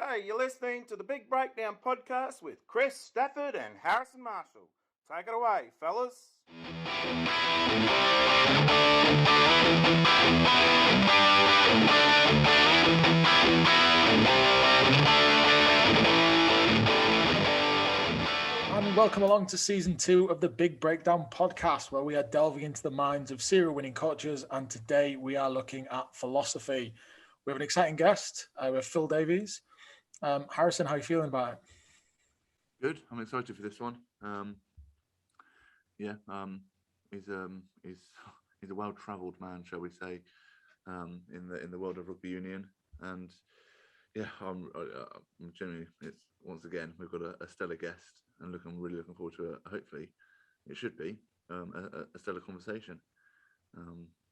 G'day, you're listening to the Big Breakdown podcast with Kris, Stafford and Harrison Marshall. Take it away, fellas. And welcome along to season 2 of the Big Breakdown podcast, where we are delving into the minds of serial winning coaches. And today we are looking at philosophy. We have an exciting guest. We have Phil Davies. Harrison, how are you feeling about it? Good. I'm excited for this one. He's a well-travelled man, shall we say, in the world of rugby union, and yeah, I'm genuinely. It's once again we've got a stellar guest, and I'm really looking forward to it. Hopefully, it should be a stellar conversation.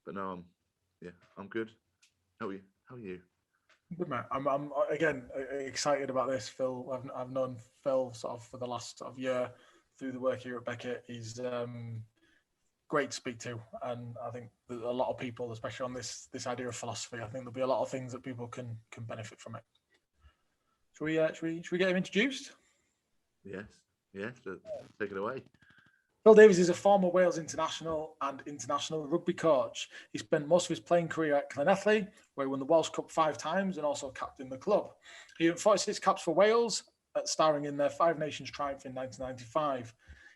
But no, I'm good. How are you? Good, man. I'm again excited about this, Phil. I've known Phil sort of for the last sort of year through the work here at Beckett. He's great to speak to, and I think that a lot of people, especially on this idea of philosophy, I think there'll be a lot of things that people can benefit from it. Should we get him introduced? Yes. Take it away. Phil Davies is a former Wales International and International Rugby coach. He spent most of his playing career at Llanelli, where he won the Welsh Cup 5 times and also captained the club. He earned 46 caps for Wales, starring in their Five Nations triumph in 1995.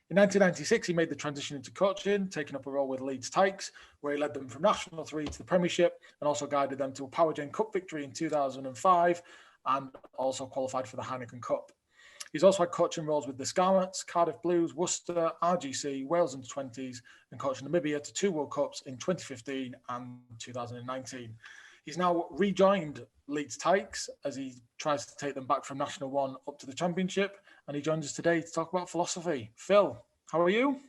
In 1996, he made the transition into coaching, taking up a role with Leeds Tykes, where he led them from National 3 to the Premiership and also guided them to a Power Gen Cup victory in 2005 and also qualified for the Heineken Cup. He's also had coaching roles with the Scarlets, Cardiff Blues, Worcester, RGC, Wales Under-20s, and coached Namibia to 2 World Cups in 2015 and 2019. He's now rejoined Leeds Tykes as he tries to take them back from National 1 up to the Championship, and he joins us today to talk about philosophy. Phil, how are you?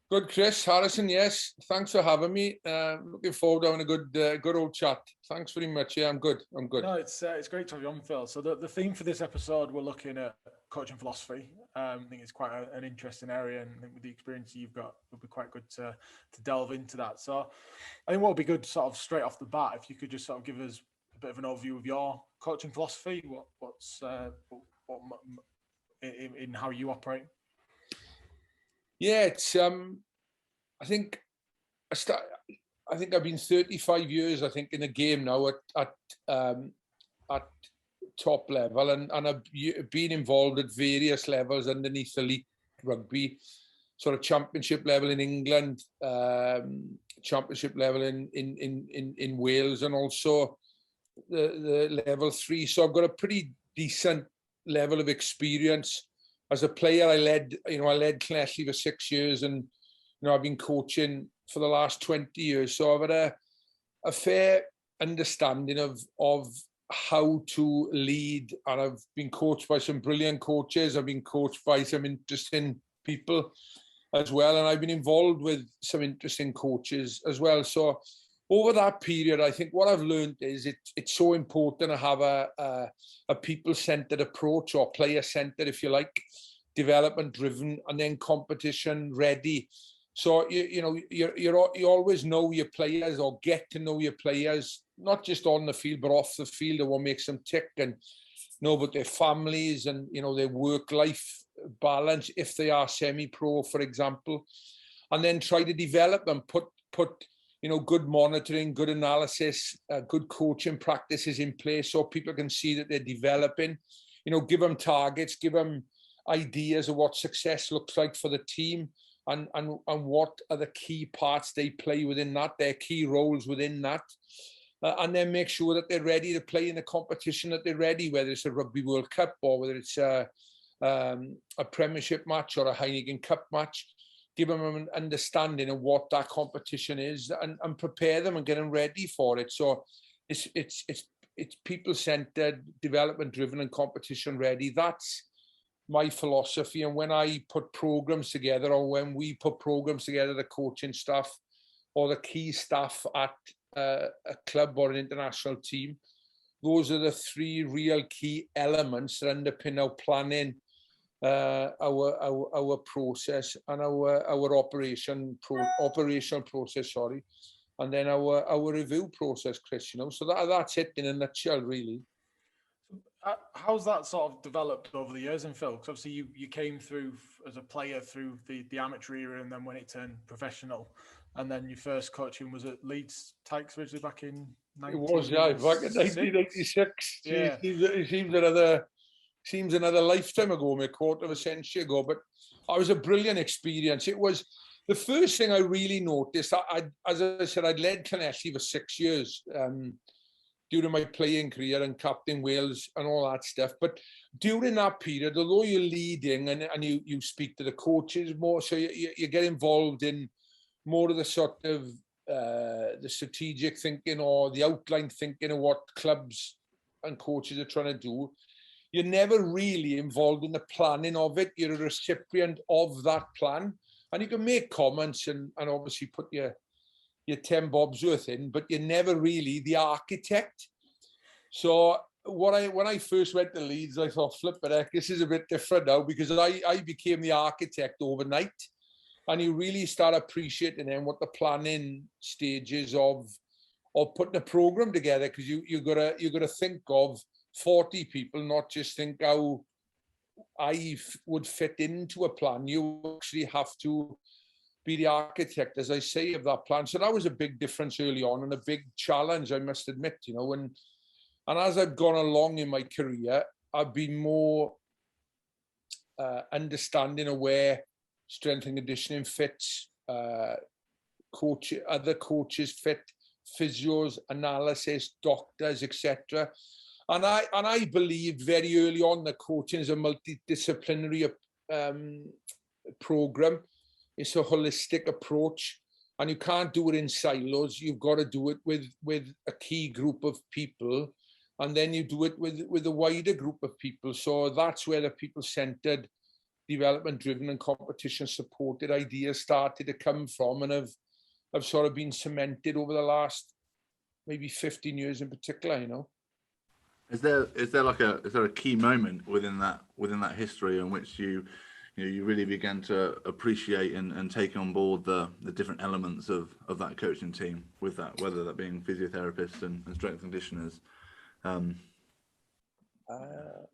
Good, Kris. Harrison, yes. Thanks for having me. Looking forward to having a good old chat. Thanks very much. Yeah, I'm good. No, it's great to have you on, Phil. So the theme for this episode, we're looking at coaching philosophy. I think it's quite an interesting area, and I think with the experience you've got, it would be quite good to delve into that. So I think what would be good, sort of straight off the bat, if you could just sort of give us a bit of an overview of your coaching philosophy, what's in how you operate. Yeah, it's I think I've been 35 years, I think, in the game now at top level, and I've been involved at various levels underneath elite rugby, sort of championship level in England, championship level in Wales, and also the level 3. So I've got a pretty decent level of experience. As a player, I led Llanelli for 6 years, and I've been coaching for the last 20 years. So I've had a fair understanding of how to lead, and I've been coached by some brilliant coaches. I've been coached by some interesting people as well, and I've been involved with some interesting coaches as well. So over that period, I think what I've learned is it's so important to have a people-centered approach, or player-centered, if you like, development-driven, and then competition-ready. So you always know your players, or get to know your players, not just on the field but off the field, and what makes them tick, and know about their families and their work-life balance if they are semi-pro, for example, and then try to develop them. Put good monitoring, good analysis, good coaching practices in place so people can see that they're developing. Give them targets, give them ideas of what success looks like for the team, and what are the key parts they play within that, their key roles within that, and then make sure that they're ready to play in the competition, that they're ready, whether it's a Rugby World Cup or whether it's a Premiership match or a Heineken Cup match. Give them an understanding of what that competition is, and prepare them and get them ready for it. So it's people-centered, development-driven, and competition-ready. That's my philosophy. And when I put programs together, or when we put programs together, the coaching staff or the key staff at a club or an international team, those are the 3 real key elements that underpin our planning, our process, and our operational process, and then our review process, Kris. So that's it in a nutshell, really. How's that sort of developed over the years in Phil? Because obviously you came through as a player through the amateur era, and then when it turned professional, and then your first coaching was at Leeds Tykes originally back in 1996. It was, back in 1996. Yeah. It seems another lifetime ago, a quarter of a century ago. But it was a brilliant experience. It was the first thing I really noticed. As I said, I'd led Llanelli for 6 years. During my playing career and captain Wales and all that stuff. But during that period, although you're leading and you speak to the coaches more, so you get involved in more of the sort of the strategic thinking or the outline thinking of what clubs and coaches are trying to do. You're never really involved in the planning of it. You're a recipient of that plan. And you can make comments and obviously put your 10 bobs worth in, but you're never really the architect. So when I first went to Leeds, I thought, flip it, heck, this is a bit different now, because I became the architect overnight, and you really start appreciating then what the planning stages of putting a program together, because you gotta think of 40 people, not just think how I would fit into a plan. You actually have to be the architect, as I say, of that plan. So that was a big difference early on, and a big challenge, I must admit, and as I've gone along in my career, I've been more understanding of where strength and conditioning fits, other coaches fit, physios, analysis, doctors, etc. And I believed very early on that coaching is a multidisciplinary program. It's a holistic approach, and you can't do it in silos. You've got to do it with a key group of people, and then you do it with a wider group of people. So that's where the people-centered, development-driven and competition-supported ideas started to come from, and have sort of been cemented over the last maybe 15 years in particular. Is there a key moment within that history in which you really began to appreciate and take on board the different elements of that coaching team, with that, whether that being physiotherapists and strength conditioners?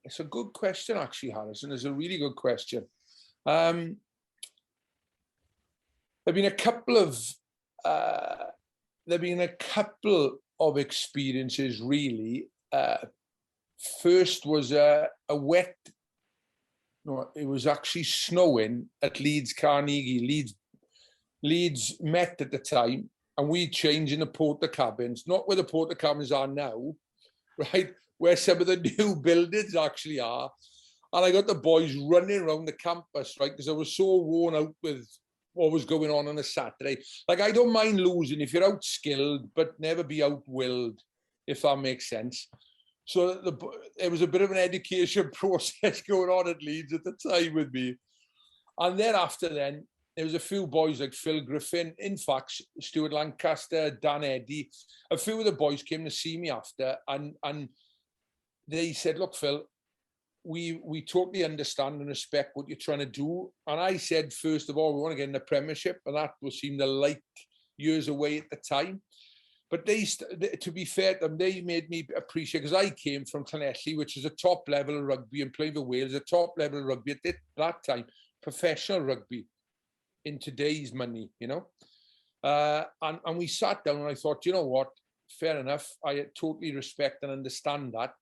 It's a good question, actually, Harrison. It's a really good question. There've been a couple of experiences, really. First was a wet. No, it was actually snowing at Leeds Carnegie. Leeds met at the time, and we changed in the porter cabins, not where the porter cabins are now, right? Where some of the new buildings actually are. And I got the boys running around the campus, right? Because I was so worn out with what was going on a Saturday. Like, I don't mind losing if you're outskilled, but never be outwilled, if that makes sense. So it was a bit of an education process going on at Leeds at the time with me. And then after then, there was a few boys like Phil Griffin, in fact, Stuart Lancaster, Dan Eddy. A few of the boys came to see me after, and they said, look, Phil, we totally understand and respect what you're trying to do. And I said, first of all, we want to get in the Premiership, and that seemed like years away at the time. But to be fair to them, they made me appreciate, because I came from Llanelli, which is a top level of rugby, and playing for Wales, a top level of rugby at that time, professional rugby in today's money, And we sat down, and I thought, you know what, fair enough. I totally respect and understand that.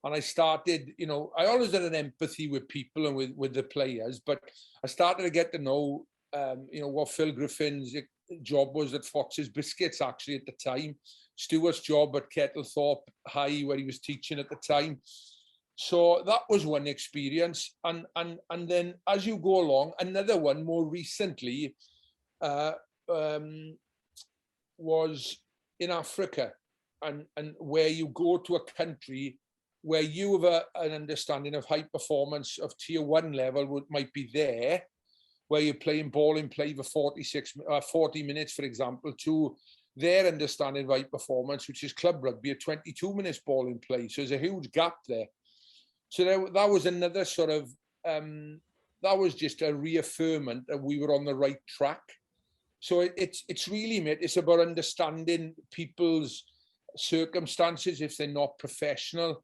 And I started, I always had an empathy with people and with the players, but I started to get to know, what Phil Griffin's job was at Fox's Biscuits, actually, at the time. Stuart's job at Kettlethorpe High, where he was teaching at the time. So that was one experience. And then as you go along, another one more recently was in Africa, and where you go to a country where you have an understanding of high performance of tier 1 level might be there, where you're playing ball in play for 40 minutes, for example, to their understanding of high performance, which is club rugby, at 22 minutes ball in play. So there's a huge gap there. So that was another sort of, that was just a reaffirmation that we were on the right track. So it's really, mate, it's about understanding people's circumstances if they're not professional,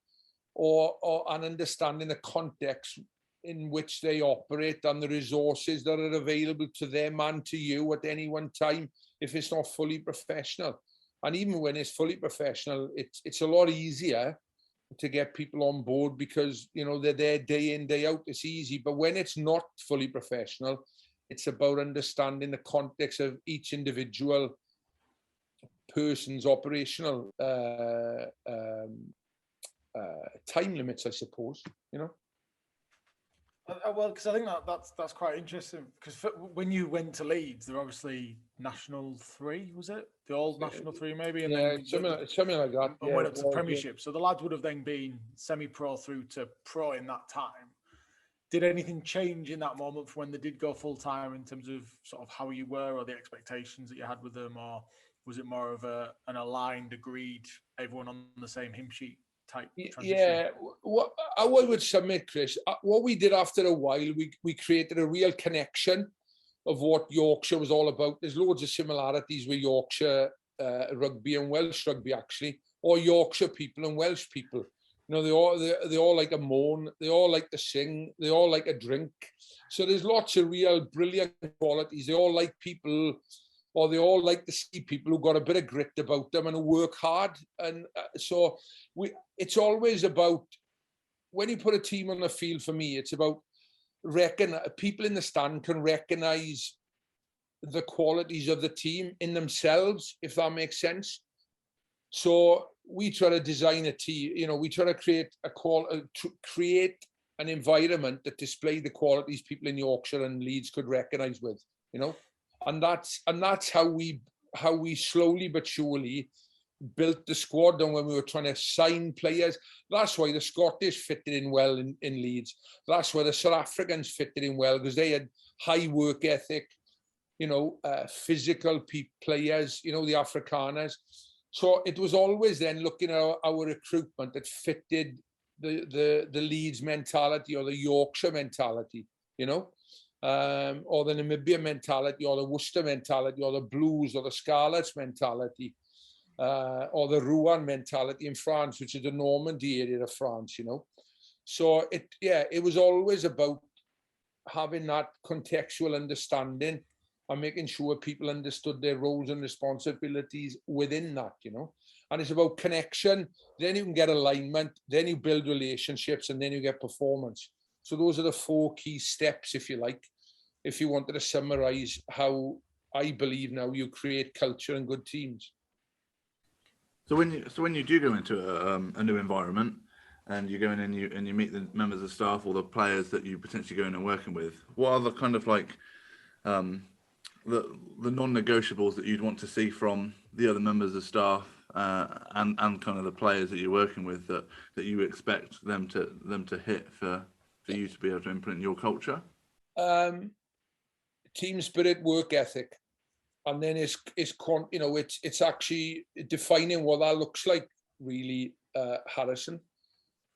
or an understanding the context in which they operate and the resources that are available to them and to you at any one time if it's not fully professional. And even when it's fully professional, it's a lot easier to get people on board because, you know, they're there day in, day out. It's easy. But when it's not fully professional, it's about understanding the context of each individual person's operational time limits, I suppose, you know. Well, because I think that's quite interesting. Because when you went to Leeds, they're obviously National 3, was it? The old National 3, maybe? And yeah, then something like that. And went up to Premiership. Yeah. So the lads would have then been semi-pro through to pro in that time. Did anything change in that moment from when they did go full-time in terms of sort of how you were or the expectations that you had with them? Or was it more of an aligned, agreed, everyone on the same hymn sheet type transition? Yeah, what I would submit, Chris, what we did after a while, we created a real connection of what Yorkshire was all about. There's loads of similarities with Yorkshire rugby and Welsh rugby, actually, or Yorkshire people and Welsh people. You know, they all like a moan, they all like to sing, they all like a drink. So there's lots of real brilliant qualities. They all like people, or they all like to see people who got a bit of grit about them and who work hard. And so it's always about, when you put a team on the field, for me, it's about people in the stand can recognize the qualities of the team in themselves, if that makes sense. So we try to design a team, you know, we try to create an environment that display the qualities people in Yorkshire and Leeds could recognize with, you know. And that's how we slowly but surely built the squad. And when we were trying to sign players, that's why the Scottish fitted in well in Leeds. That's why the South Africans fitted in well, because they had high work ethic, you know, physical players, you know, the Afrikaners. So it was always then looking at our recruitment that fitted the Leeds mentality or the Yorkshire mentality, you know. Or the Namibia mentality, or the Worcester mentality, or the Blues, or the Scarlets mentality, or the Rouen mentality in France, which is the Normandy area of France, you know. So it was always about having that contextual understanding and making sure people understood their roles and responsibilities within that, you know. And it's about connection. Then you can get alignment, then you build relationships, and then you get performance. So those are the 4 key steps, if you like, if you wanted to summarize how I believe now you create culture and good teams. So when you do go into a new environment and you go in and you meet the members of staff or the players that you potentially go in and working with, what are the kind of like the non-negotiables that you'd want to see from the other members of staff and kind of the players that you're working with that you expect them to hit for you to be able to implement your culture? Team spirit, work ethic, and then it's actually defining what that looks like, really, Harrison.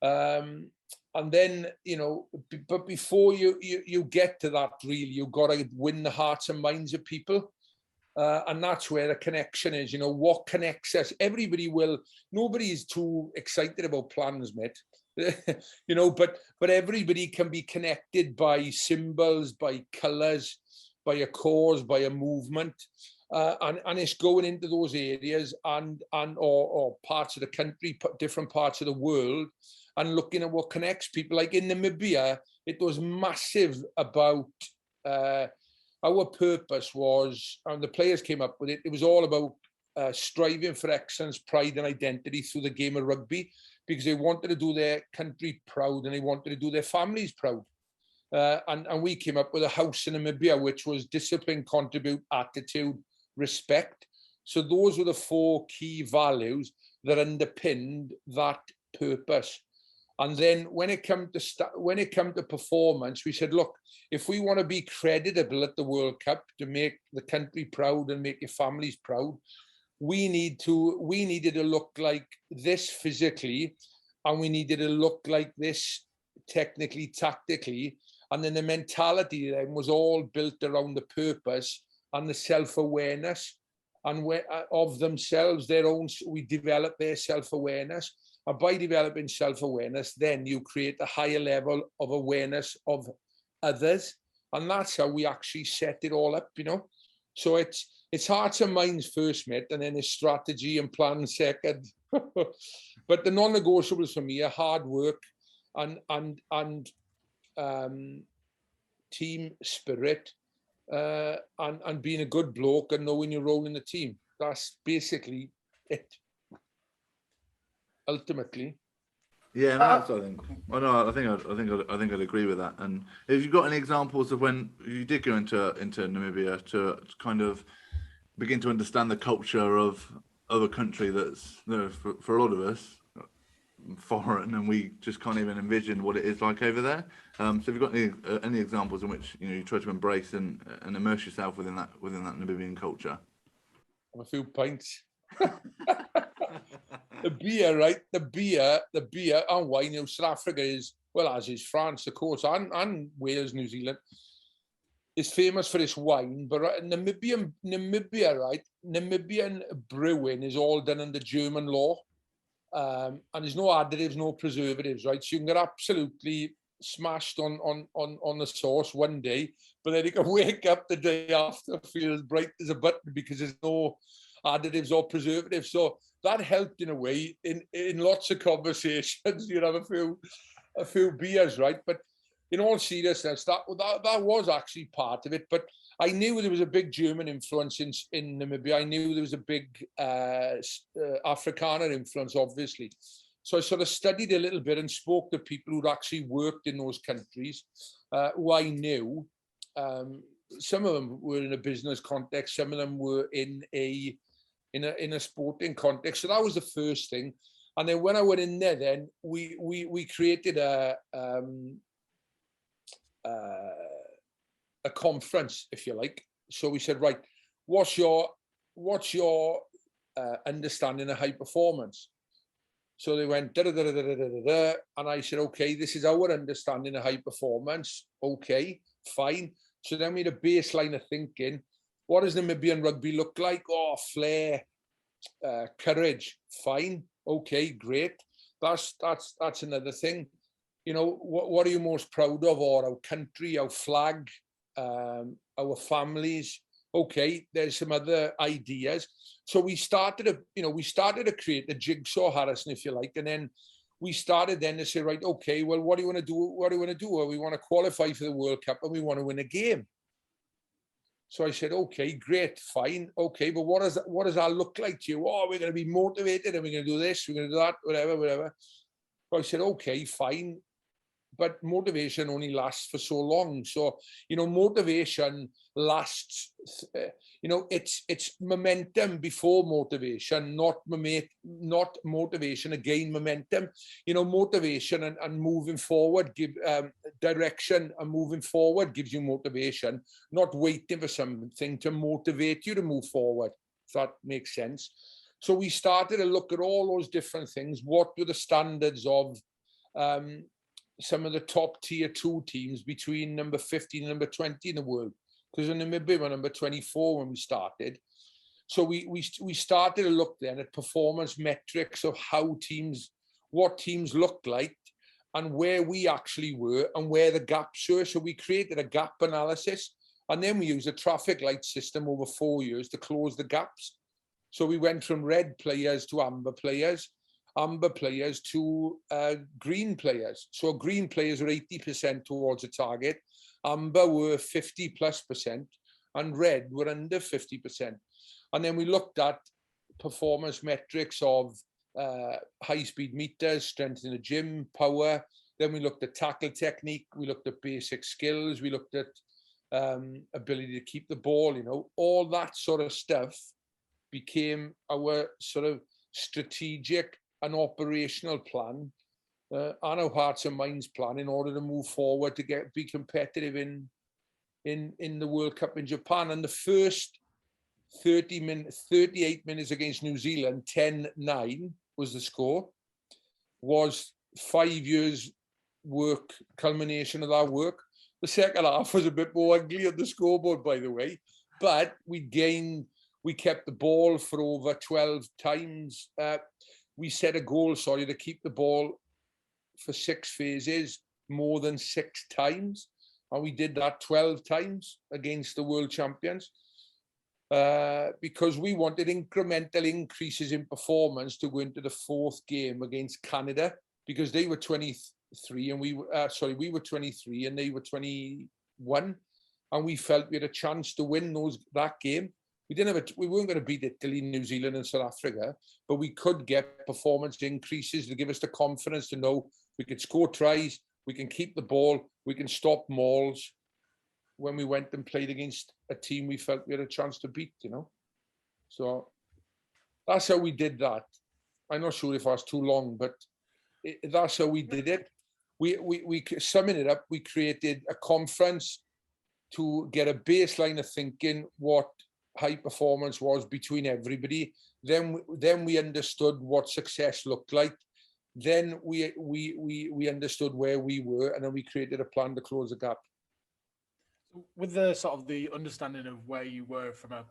And then, you know, but before you get to that, really, you've got to win the hearts and minds of people. And that's where the connection is, you know, what connects us. Nobody's too excited about plans, mate. You know, but everybody can be connected by symbols, by colours, by a cause, by a movement. And it's going into those areas or parts of the country, different parts of the world, and looking at what connects people. Like in Namibia, it was massive about our purpose was, and the players came up with it, it was all about striving for excellence, pride and identity through the game of rugby, because they wanted to do their country proud and they wanted to do their families proud. And we came up with a house in Namibia, which was discipline, contribute, attitude, respect. So those were the 4 key values that underpinned that purpose. And then when it came to performance, we said, look, if we want to be creditable at the World Cup to make the country proud and make your families proud, we needed to look like this physically, and we needed to look like this technically, tactically. And then the mentality then was all built around the purpose and the self-awareness and of themselves, their own. We developed their self-awareness, And by developing self-awareness, then you create a higher level of awareness of others. And that's how we actually set it all up, you know. So it's hearts and minds first, mate, and then it's strategy and plan second. But the non-negotiables for me are hard work and team spirit, and being a good bloke and knowing your role in the team. That's basically it. Ultimately. Yeah, and that's, I think. Oh no, I think I'd agree with that. And have you got any examples of when you did go into Namibia to kind of begin to understand the culture of a country that's, you know, for a lot of us, foreign, and we just can't even envision what it is like over there. So have you got any examples in which, you know, you try to embrace and immerse yourself within that Namibian culture? A few pints. The beer, right? The beer and wine. You know, South Africa is, well, as is France, of course, and Wales, New Zealand, is famous for its wine. But Namibia, right? Namibian brewing is all done under German law. And there's no additives, no preservatives, right? So you can get absolutely smashed on the sauce one day, but then you can wake up the day after feel as bright as a button because there's no additives or preservatives. So that helped in a way. In lots of conversations, you'd have a few beers, right? But in all seriousness, that was actually part of it. But I knew there was a big German influence in Namibia. I knew there was a big Afrikaner influence, obviously. So I sort of studied a little bit and spoke to people who'd actually worked in those countries, who I knew. Some of them were in a business context. Some of them were in a sporting context. So that was the first thing. And then when I went in there, then we created a conference, if you like. So we said, right, what's your understanding of high performance? So they went da da da da da da da, and I said, okay, this is our understanding of high performance. Okay, fine. So then we had a baseline of thinking. What does Namibian rugby look like? Oh, flair, courage. Fine. Okay, great. That's another thing. You know, what are you most proud of? Or our country, our flag, our families. Okay, there's some other ideas. So we started to create a jigsaw, Harrison, if you like, and then we started then to say, right, okay, well, what do you want to do? What do you want to do? Well, we want to qualify for the World Cup and we want to win a game. So I said, okay, great, fine, okay, but what does that look like to you? Oh, we're going to be motivated and we're going to do this, we're going to do that, whatever. So I said, okay, fine. But motivation only lasts for so long. So, you know, motivation lasts, you know, it's momentum before motivation, not motivation again, momentum. You know, motivation and moving forward, give direction, and moving forward gives you motivation, not waiting for something to motivate you to move forward, if that makes sense. So we started to look at all those different things. What were the standards of some of the top tier 2 teams between number 15 and number 20 in the world? Because in Namibia, we were number 24 when we started. So we started to look then at performance metrics of what teams looked like and where we actually were and where the gaps were. So we created a gap analysis, and then we used a traffic light system over 4 years to close the gaps. So we went from red players to amber players to green players. So green players were 80% towards a target, amber were 50+%, and red were under 50%. And then we looked at performance metrics of high-speed meters, strength in the gym, power. Then we looked at tackle technique, we looked at basic skills, we looked at ability to keep the ball, you know, all that sort of stuff became our sort of strategic and operational plan, and our hearts and minds plan in order to move forward to be competitive in the World Cup in Japan. And the first 38 minutes against New Zealand, 10-9 was the score, was 5 years work, culmination of that work. The second half was a bit more ugly on the scoreboard, by the way, but we kept the ball for over 12 times. we set a goal, to keep the ball for 6 phases more than 6 times. And we did that 12 times against the world champions. Because we wanted incremental increases in performance to go into the 4th game against Canada, because they were 23 and we were 23 and they were 21, and we felt we had a chance to win that game. We weren't going to beat Italy, New Zealand and South Africa, but we could get performance increases to give us the confidence to know we could score tries, we can keep the ball, we can stop mauls when we went and played against a team we felt we had a chance to beat, So that's how we did that. I'm not sure if I was too long, but that's how we did it. We summing it up, we created a conference to get a baseline of thinking what high performance was between everybody. Then we understood what success looked like. Then we understood where we were, and then we created a plan to close the gap. With the sort of the understanding of where you were from a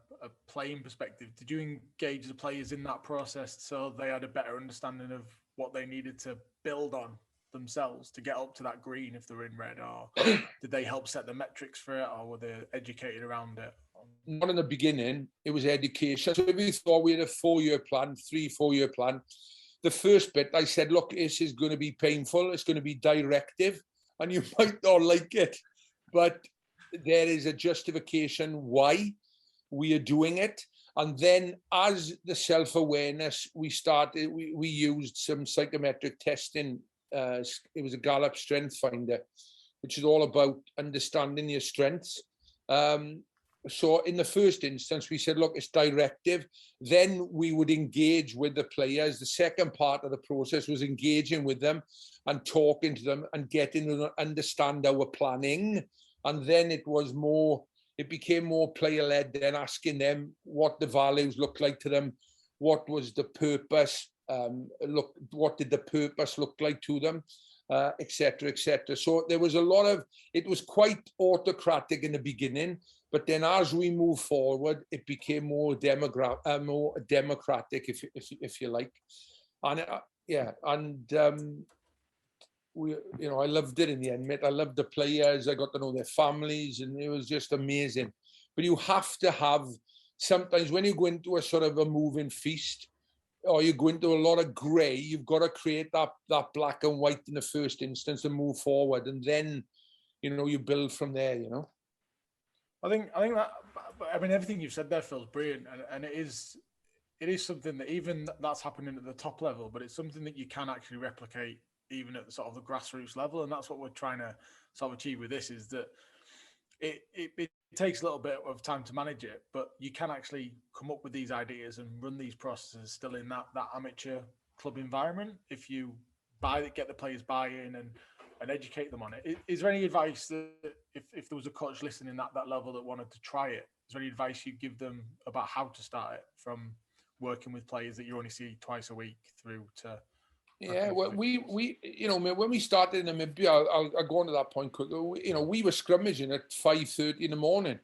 playing perspective, did you engage the players in that process so they had a better understanding of what they needed to build on themselves to get up to that green if they're in red, or did they help set the metrics for it, or were they educated around it? Not in the beginning, it was education. So we thought we had a 4-year plan, 3-4-year plan. The first bit, I said, look, this is going to be painful. It's going to be directive, and you might not like it, but there is a justification why we are doing it. And then as the self-awareness, we used some psychometric testing. It was a Gallup strength finder, which is all about understanding your strengths. So in the first instance, we said, look, it's directive. Then we would engage with the players. The second part of the process was engaging with them and talking to them and getting them to understand our planning. And then it became more player-led, then asking them what the values looked like to them, what was the purpose, what did the purpose look like to them, et cetera, et cetera. So there was it was quite autocratic in the beginning, but then as we move forward, it became more democratic, if you like. And I loved it in the end, mate. I loved the players. I got to know their families, and it was just amazing. But you have to have, sometimes when you go into a sort of a moving feast, or you go into a lot of grey, you've got to create that black and white in the first instance and move forward, and then you build from there. I think that, everything you've said there, Phil, is brilliant, and it is something that even that's happening at the top level, but it's something that you can actually replicate even at the sort of the grassroots level. And that's what we're trying to sort of achieve with this, is that it takes a little bit of time to manage it, but you can actually come up with these ideas and run these processes still in that amateur club environment if you get the players buy-in and educate them on it. Is there any advice that if there was a coach listening at that level that wanted to try it, is there any advice you'd give them about how to start it, from working with players that you only see twice a week through to? Yeah, well, we when we started in Namibia, I'll go on to that point quickly. We were scrummaging at 5:30 in the morning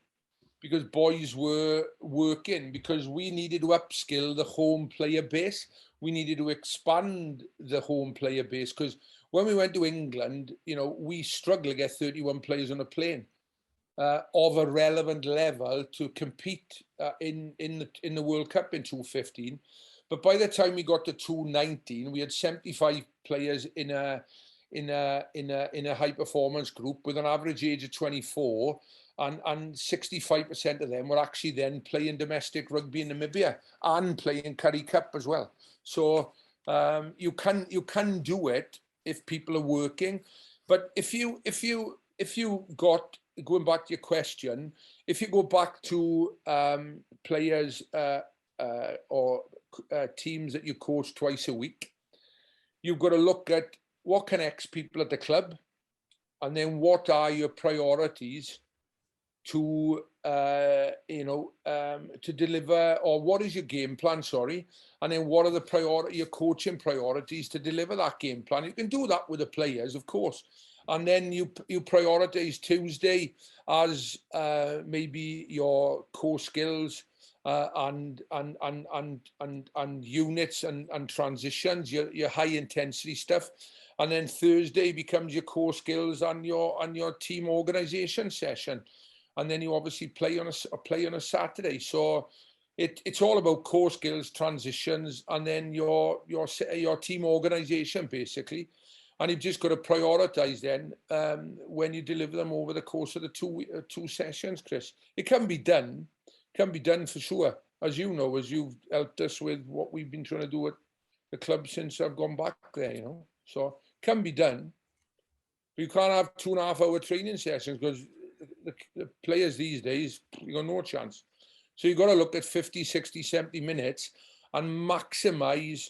because boys were working, because we needed to upskill the home player base. We needed to expand the home player base, because when we went to England, we struggled to get 31 players on a plane of a relevant level to compete in the World Cup in 2015. But by the time we got to 2019, we had 75 players in a high performance group with an average age of 24, and 65% of them were actually then playing domestic rugby in Namibia and playing Currie Cup as well. So you can do it if people are working. But if you got, going back to your question, if you go back to players or teams that you coach twice a week, you've got to look at what connects people at the club, and then what are your priorities to to deliver, or what is your game plan, and then what are your coaching priorities to deliver that game plan. You can do that with the players, of course, and then you prioritize Tuesday as maybe your core skills and units and transitions, your high intensity stuff, and then Thursday becomes your core skills and your team organization session, and then you obviously play on a Saturday. So it's all about core skills, transitions, and then your team organization basically. And you've just got to prioritize then when you deliver them over the course of the two sessions, Chris. It can be done for sure, as you know, as you've helped us with what we've been trying to do at the club since I've gone back there, you know. So it can be done. But you can't have 2.5 hour training sessions because the players these days, you got no chance. So you've got to look at 50, 60, 70 minutes and maximize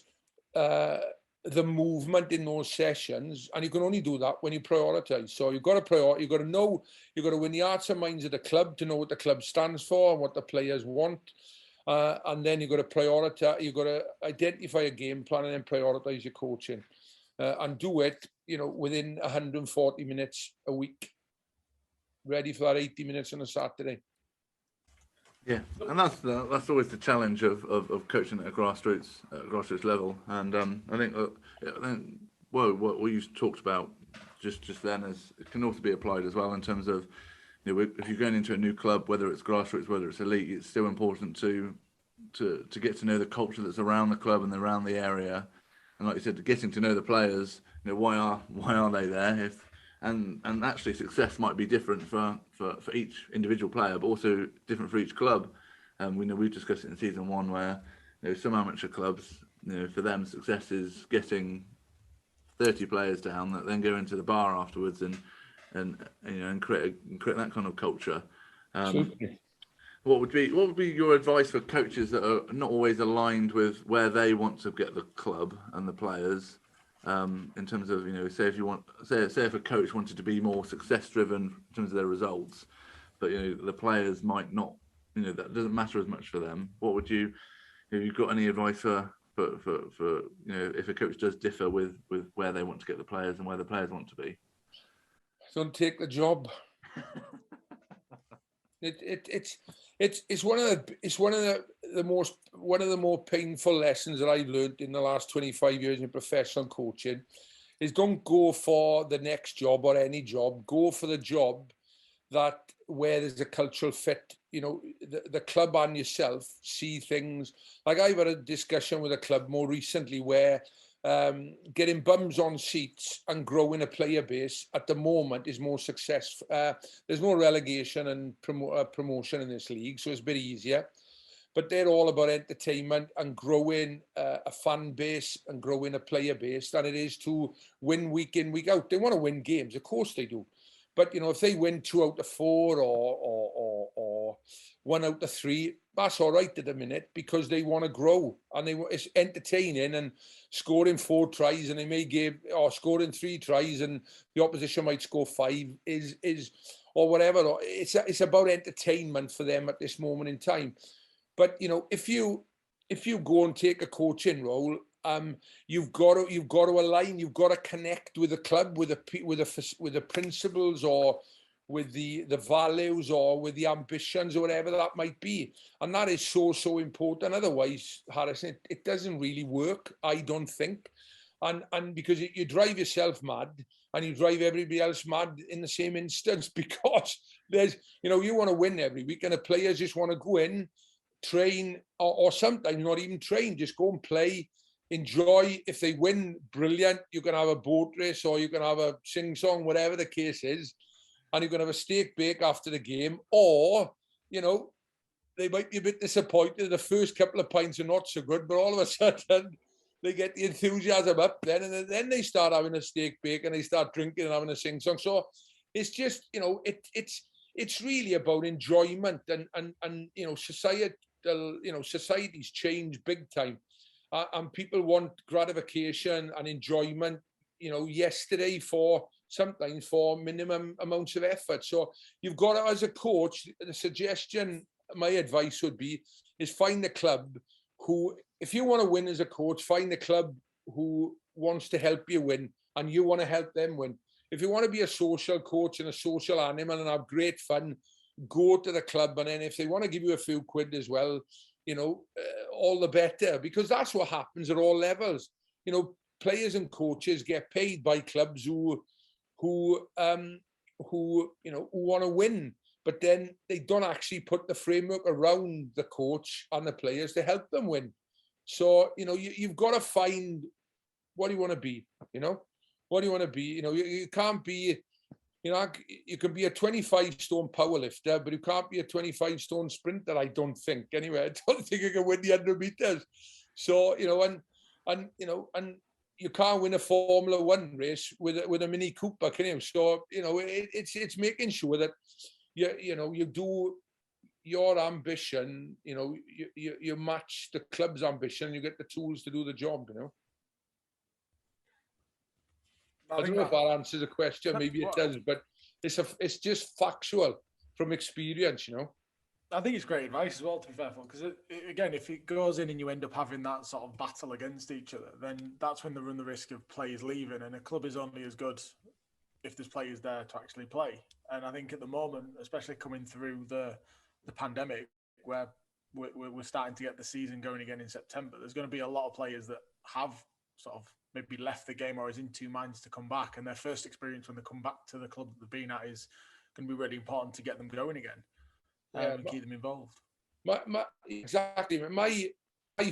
the movement in those sessions, and you can only do that when you prioritize. So you've got to you've got to know, you've got to win the hearts and minds of the club to know what the club stands for and what the players want, and then you've got to prioritize. You've got to identify a game plan and then prioritize your coaching, and do it, you know, within 140 minutes a week, ready for that 80 minutes on a Saturday. Yeah, and that's always the challenge of coaching at a grassroots level. And I think what you talked about just then it can also be applied as well in terms of, you know, if you're going into a new club, whether it's grassroots, whether it's elite, it's still important to get to know the culture that's around the club and around the area. And like you said, getting to know the players, you know, why are they there? And actually success might be different for each individual player, but also different for each club. We've discussed it in season 1 where, you know, some amateur clubs, you know, for them success is getting 30 players down that then go into the bar afterwards and create that kind of culture. What would be your advice for coaches that are not always aligned with where they want to get the club and the players? In terms of, you know, say if a coach wanted to be more success driven in terms of their results, but, you know, the players might not, you know, that doesn't matter as much for them. What would you, have you got any advice for you know, if a coach does differ with where they want to get the players and where the players want to be? Don't take the job. It's one of the more painful lessons that I've learned in the last 25 years in professional coaching is don't go for the next job or any job. Go for the job where there's a cultural fit. You know, the club and yourself see things. Like I've had a discussion with a club more recently where getting bums on seats and growing a player base at the moment is more successful. There's more relegation and promotion in this league, so it's a bit easier. But they're all about entertainment and growing a fan base and growing a player base than it is to win week in, week out. They want to win games, of course they do. But, you know, if they win 2 out of 4 or 1 out of 3, that's all right at the minute because they want to grow and it's entertaining. And scoring 4 tries and they may scoring 3 tries and the opposition might score 5 is or whatever. It's about entertainment for them at this moment in time. But, you know, if you go and take a coaching role, you've got to align. You've got to connect with the club, with the principles, or with the values, or with the ambitions, or whatever that might be. And that is so important. Otherwise, Harrison, it doesn't really work, I don't think. And because you drive yourself mad and you drive everybody else mad in the same instance, because there's, you know, you want to win every week and the players just want to go in, train, or sometimes not even train, just go and play, enjoy. If they win, brilliant. You can have a boat race or you can have a sing-song, whatever the case is, and you can have a steak bake after the game. Or, you know, they might be a bit disappointed. The first couple of pints are not so good, but all of a sudden they get the enthusiasm up then, and then they start having a steak bake and they start drinking and having a sing-song. So it's just, you know, it's really about enjoyment, and you know, society's changed big time, and people want gratification and enjoyment, you know, yesterday sometimes for minimum amounts of effort. So you've got to, as a coach, the suggestion, my advice would be, is find a club who, if you want to win as a coach, find a club who wants to help you win and you want to help them win. If you want to be a social coach and a social animal and have great fun, go to the club, and then if they want to give you a few quid as well, all the better, because that's what happens at all levels. Players and coaches get paid by clubs who want to win, but then they don't actually put the framework around the coach and the players to help them win. So you've got to find what do you want to be. What do you want to be? You can't be. You can be a 25-stone powerlifter, but you can't be a 25-stone sprinter. I don't think. Anyway, I don't think you can win the 100 meters. So and you can't win a Formula One race with a Mini Cooper, can you? So it's making sure that you do your ambition. You match the club's ambition. You get the tools to do the job. I don't know if that answers the question. Maybe it does, but it's just factual from experience. I think it's great advice as well, to be fair, because again, if it goes in and you end up having that sort of battle against each other, then that's when they run the risk of players leaving, and a club is only as good if there's players there to actually play. And I think at the moment, especially coming through the pandemic, where we're starting to get the season going again in September, there's going to be a lot of players that have sort of maybe left the game or is in two minds to come back, and their first experience when they come back to the club that they've been at is going to be really important to get them going again. And keep them involved. Exactly. My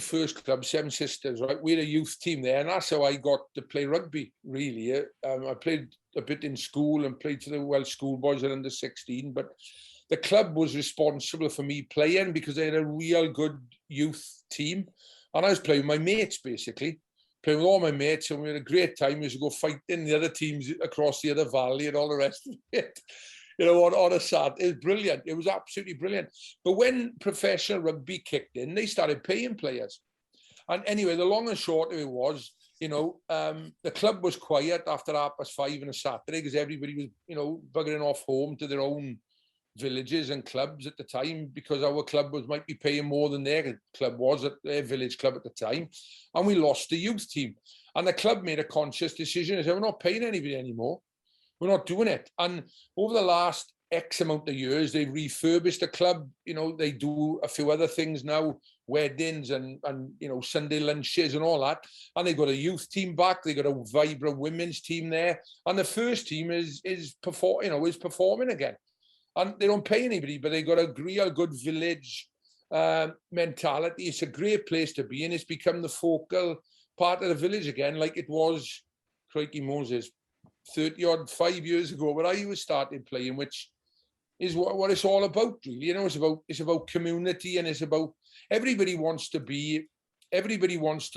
first club, Seven Sisters, right? We had a youth team there, and that's how I got to play rugby, really. I played a bit in school and played for the Welsh schoolboys at under 16, but the club was responsible for me playing because they had a real good youth team. And I was playing with my mates, basically. Playing with all my mates, and we had a great time. We used to go fighting the other teams across the other valley and all the rest of it. On a Saturday. It was brilliant. It was absolutely brilliant. But when professional rugby kicked in, they started paying players. And anyway, the long and short of it was, the club was quiet after 5:30 on a Saturday because everybody was, buggering off home to their own villages and clubs at the time, because our club might be paying more than their club was at their village club at the time. And we lost the youth team. And the club made a conscious decision and said, we're not paying anybody anymore. We're not doing it. And over the last X amount of years, they've refurbished the club. They do a few other things now, weddings and Sunday lunches and all that. And they've got a youth team back. They've got a vibrant women's team there. And the first team is performing again. And they don't pay anybody, but they've got a real good village mentality. It's a great place to be, and it's become the focal part of the village again, like it was, crikey Moses, 5 years ago when I was starting playing, which is what it's all about, really. It's about community, and it's about everybody wants to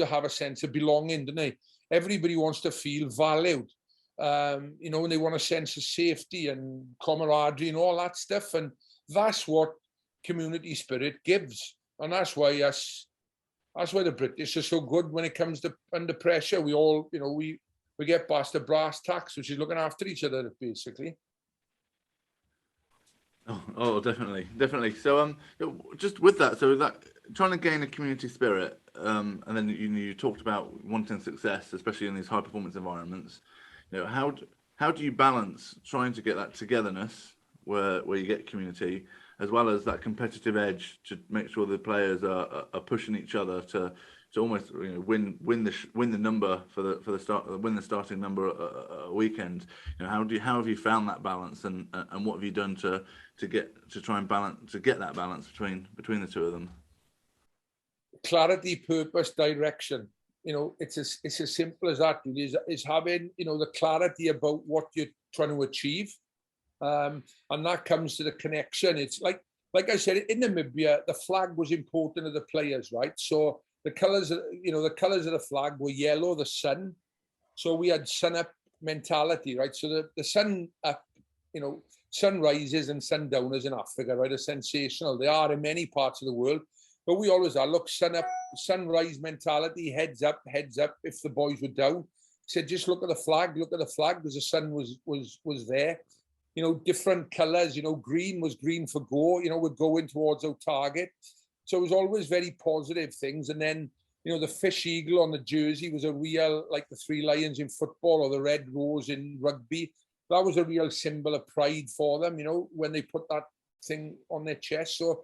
have a sense of belonging, don't they? Everybody wants to feel valued, and they want a sense of safety and camaraderie and all that stuff, and that's what community spirit gives, and that's why the British are so good when it comes to under pressure. We all, we get past the brass tacks, which is looking after each other, basically. Oh, definitely. So, just with that, trying to gain a community spirit, and then you talked about wanting success, especially in these high performance environments. How do you balance trying to get that togetherness where you get community, as well as that competitive edge to make sure the players are pushing each other to almost win the number for the start, win the starting number a weekend. How have you found that balance, and what have you done to get that balance between the two of them? Clarity, purpose, direction. It's as simple as that. Is having the clarity about what you're trying to achieve, and that comes to the connection. It's like I said, in Namibia, the flag was important to the players, right? So the colours of the flag were yellow, the sun. So we had sun up mentality, right? So the sun up, sunrises and sundowners in Africa, right, are sensational. They are in many parts of the world, but we always are. Look, sun up, sunrise mentality, heads up. If the boys were down, said just look at the flag, because the sun was there. Different colours. Green was green for go. We're going towards our target. So it was always very positive things. And then, the fish eagle on the jersey was a real, like the three lions in football or the red rose in rugby. That was a real symbol of pride for them, when they put that thing on their chest. So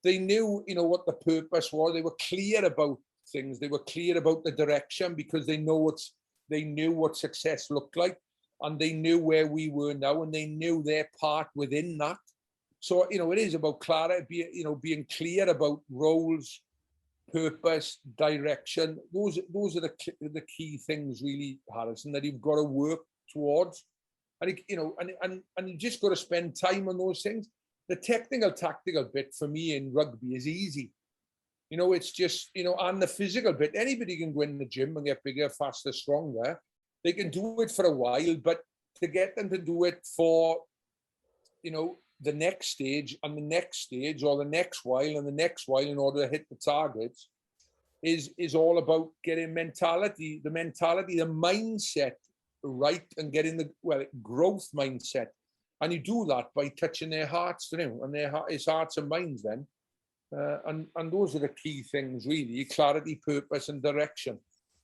they knew, you know, what the purpose was. They were clear about things. They were clear about the direction because they knew what success looked like, and they knew where we were now, and they knew their part within that. So, you know, it is about clarity, being clear about roles, purpose, direction. Those are the key things, really, Harrison, that you've got to work towards. And and you just got to spend time on those things. The technical, tactical bit for me in rugby is easy. You know, it's just, and the physical bit. Anybody can go in the gym and get bigger, faster, stronger. They can do it for a while, but to get them to do it for, the next stage and the next stage, or the next while and the next while, in order to hit the targets, is all about getting the mindset right, and getting the growth mindset. And you do that by touching their hearts, and it's hearts and minds then. And those are the key things, really: clarity, purpose, and direction.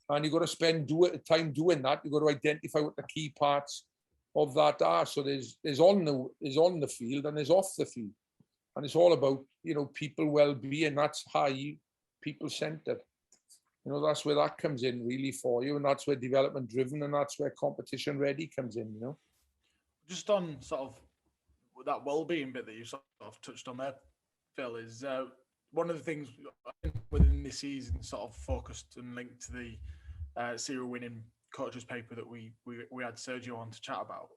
And you've got to spend time doing that. You've got to identify what the key parts of that are. So there's on the field and there's off the field, and it's all about people well-being. That's high, people-centered. That's where that comes in, really, for you, and that's where development-driven, and that's where competition-ready comes in. Just on sort of that well-being bit that you sort of touched on there, Phil, is one of the things within this season sort of focused and linked to the serial winning coaches paper that we had Sergio on to chat about.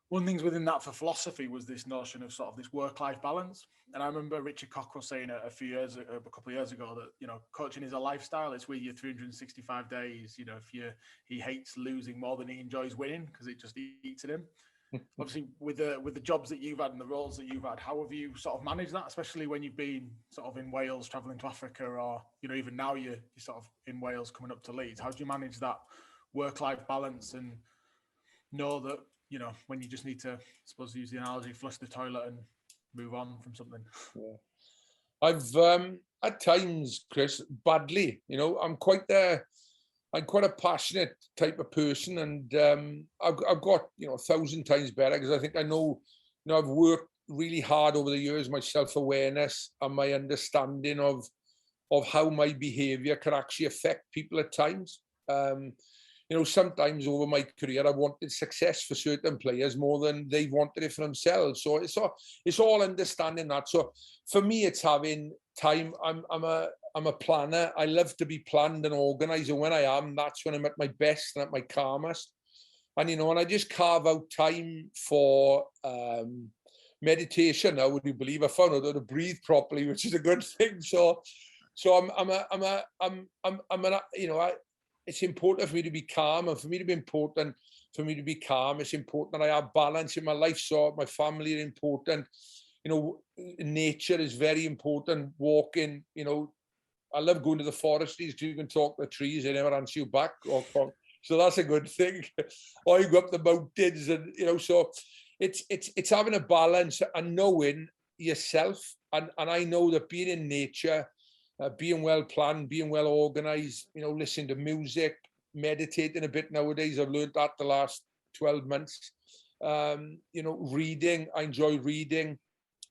One of the things within that for philosophy was this notion of sort of this work-life balance. And I remember Richard Cockrell saying a couple of years ago that, coaching is a lifestyle. It's with you 365 days. If he hates losing more than he enjoys winning because it just eats at him. Obviously, with the jobs that you've had and the roles that you've had, how have you sort of managed that, especially when you've been sort of in Wales, traveling to Africa, or even now you're sort of in Wales coming up to Leeds? How do you manage that work-life balance and know that when you just need to, I suppose, use the analogy, flush the toilet and move on from something? Yeah. I've at times, Chris, badly. I'm quite a passionate type of person, and I've got 1,000 times better, because I think I know I've worked really hard over the years, my self-awareness and my understanding of how my behaviour can actually affect people at times. Sometimes over my career, I wanted success for certain players more than they wanted it for themselves. So it's all understanding that. So for me, it's having time. I'm a planner. I love to be planned and organised, and when I am, that's when I'm at my best and at my calmest. And and I just carve out time for meditation. Now, would you believe I found out how to breathe properly, which is a good thing. So it's important for me to be calm, and for me to be calm, it's important that I have balance in my life. So my family are important. Nature is very important. Walking, I love going to the forest because you can talk to the trees, they never answer you back. So that's a good thing. Or you go up the mountains, and so it's having a balance and knowing yourself. And I know that being in nature, being well planned, being well organized, listening to music, meditating a bit nowadays. I've learned that the last 12 months. Reading, I enjoy reading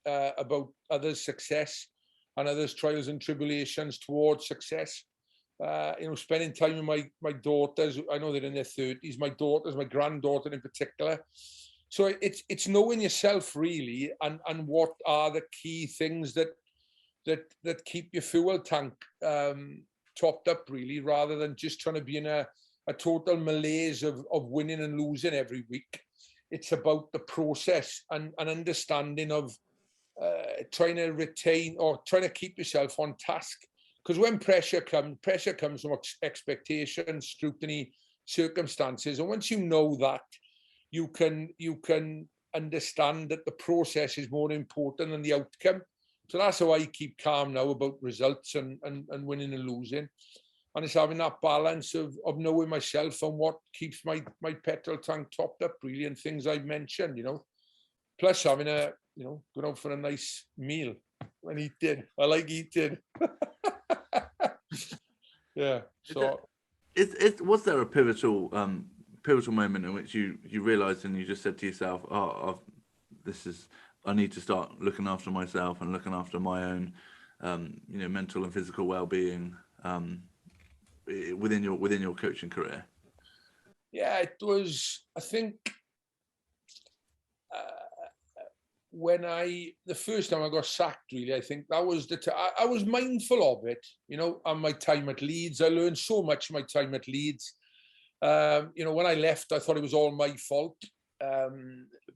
about others' success and others' trials and tribulations towards success. Spending time with my daughters. I know they're in their 30s. My daughters, my granddaughter in particular. So it's knowing yourself, really, and what are the key things that keep your fuel tank topped up, really, rather than just trying to be in a total malaise of winning and losing every week. It's about the process and understanding of trying to retain or trying to keep yourself on task. Because when pressure comes from expectations, scrutiny, circumstances, and once you know that, you can understand that the process is more important than the outcome. So that's how I keep calm now about results and winning and losing. And it's having that balance of knowing myself and what keeps my petrol tank topped up, really, and things I've mentioned, Plus having going out for a nice meal and eating. I like eating. Yeah. So was there a pivotal moment in which you realised and you just said to yourself, I need to start looking after myself and looking after my own, mental and physical well-being within your coaching career? Yeah, it was, I think, the first time I got sacked, really, I think that was I was mindful of it, on my time at Leeds. I learned so much my time at Leeds. When I left, I thought it was all my fault.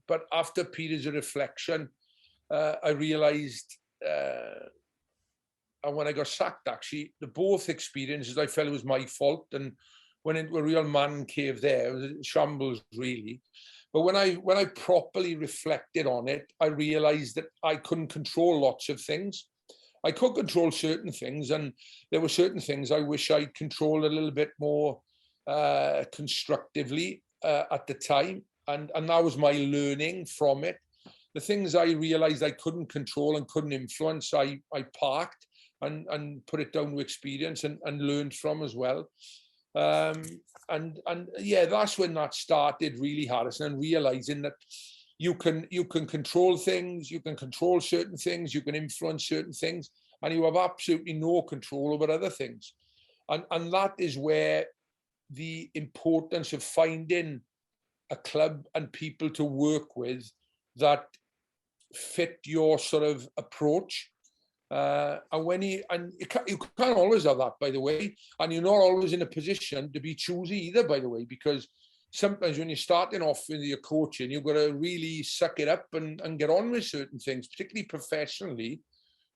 But after periods of reflection, I realized, and when I got sacked, actually, the both experiences, I felt it was my fault, and went into a real man cave there. It was in shambles, really. But when I properly reflected on it, I realized that I couldn't control lots of things. I could control certain things, and there were certain things I wish I'd controlled a little bit more constructively at the time. And that was my learning from it. The things I realized I couldn't control and couldn't influence, I parked and put it down to experience and learned from as well. And yeah, that's when that started really, Harrison, and realizing that you can control things, you can control certain things, you can influence certain things, and you have absolutely no control over other things. And that is where the importance of finding a club and people to work with that fit your sort of approach. And you can't always have that, by the way, and you're not always in a position to be choosy either, by the way, because sometimes when you're starting off with your coaching, you've got to really suck it up and get on with certain things, particularly professionally.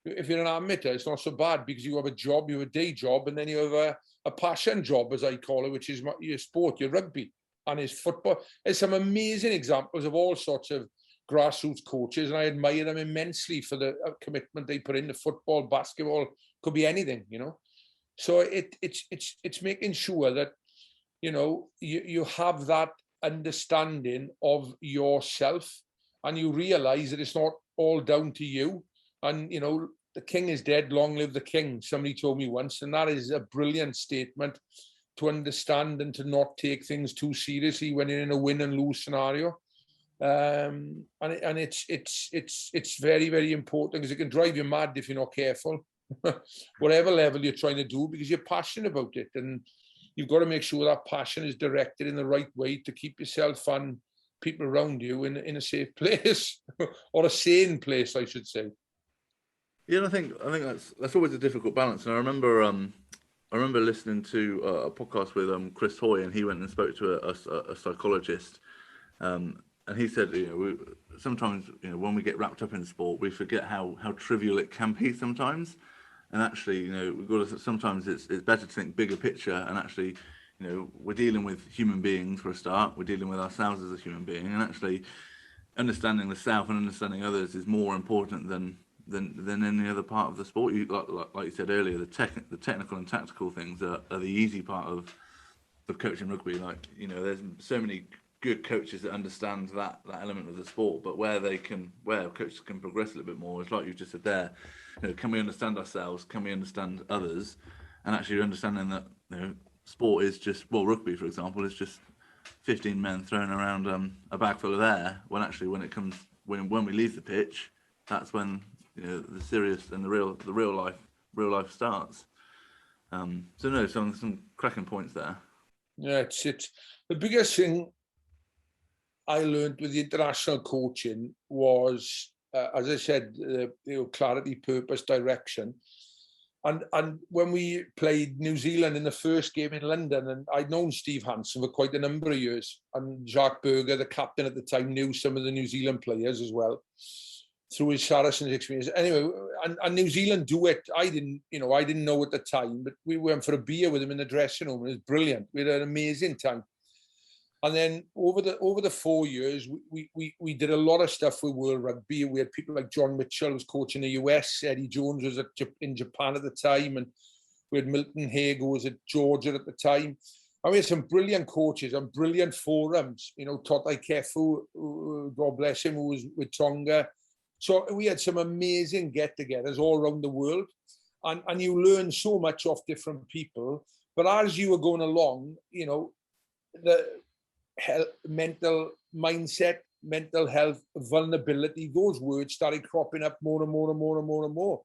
If you're an amateur, it's not so bad because you have a job, you have a day job, and then you have a passion job, as I call it, which is your sport, your rugby and his football. There's some amazing examples of all sorts of grassroots coaches, and I admire them immensely for the commitment they put into football, basketball, could be anything, So it's making sure that you have that understanding of yourself, and you realize that it's not all down to you. And the king is dead, long live the king, somebody told me once, and that is a brilliant statement to understand and to not take things too seriously when you're in a win and lose scenario. And it's very, very important, because it can drive you mad if you're not careful, whatever level you're trying to do, because you're passionate about it, and you've got to make sure that passion is directed in the right way to keep yourself and people around you in a safe place or a sane place, I should say. Yeah, and I think that's always a difficult balance. And I remember listening to a podcast with Chris Hoy, and he went and spoke to a psychologist. And he said, sometimes, when we get wrapped up in sport, we forget how trivial it can be sometimes. And actually, we've got to, sometimes it's better to think bigger picture. And actually, we're dealing with human beings for a start. We're dealing with ourselves as a human being. And actually, understanding the self and understanding others is more important than any other part of the sport. Like you said earlier, the technical and tactical things are the easy part of coaching rugby. There's so many good coaches that understand that element of the sport, but where coaches can progress a little bit more, it's like you just said there, can we understand ourselves, can we understand others, and actually understanding that sport is just, rugby for example is just 15 men throwing around a bag full of air, when actually when we leave the pitch, that's when the serious and the real life starts. Some cracking points there. Yeah, it's the biggest thing I learned with the international coaching was, as I said, clarity, purpose, direction. And when we played New Zealand in the first game in London, and I'd known Steve Hansen for quite a number of years, and Jacques Berger, the captain at the time, knew some of the New Zealand players as well through his Saracens experience. Anyway, and New Zealand do it. I didn't know at the time, but we went for a beer with him in the dressing room, and it was brilliant. We had an amazing time. And then over the 4 years, we did a lot of stuff with World Rugby. We had people like John Mitchell, who was coaching the US. Eddie Jones was in Japan at the time. And we had Milton Haig, who was at Georgia at the time. And we had some brilliant coaches and brilliant forums. Totai Kefu, God bless him, who was with Tonga. So we had some amazing get-togethers all around the world. And you learn so much off different people. But as you were going along, the mental mindset mental health, vulnerability, those words started cropping up more and more and more and more and more.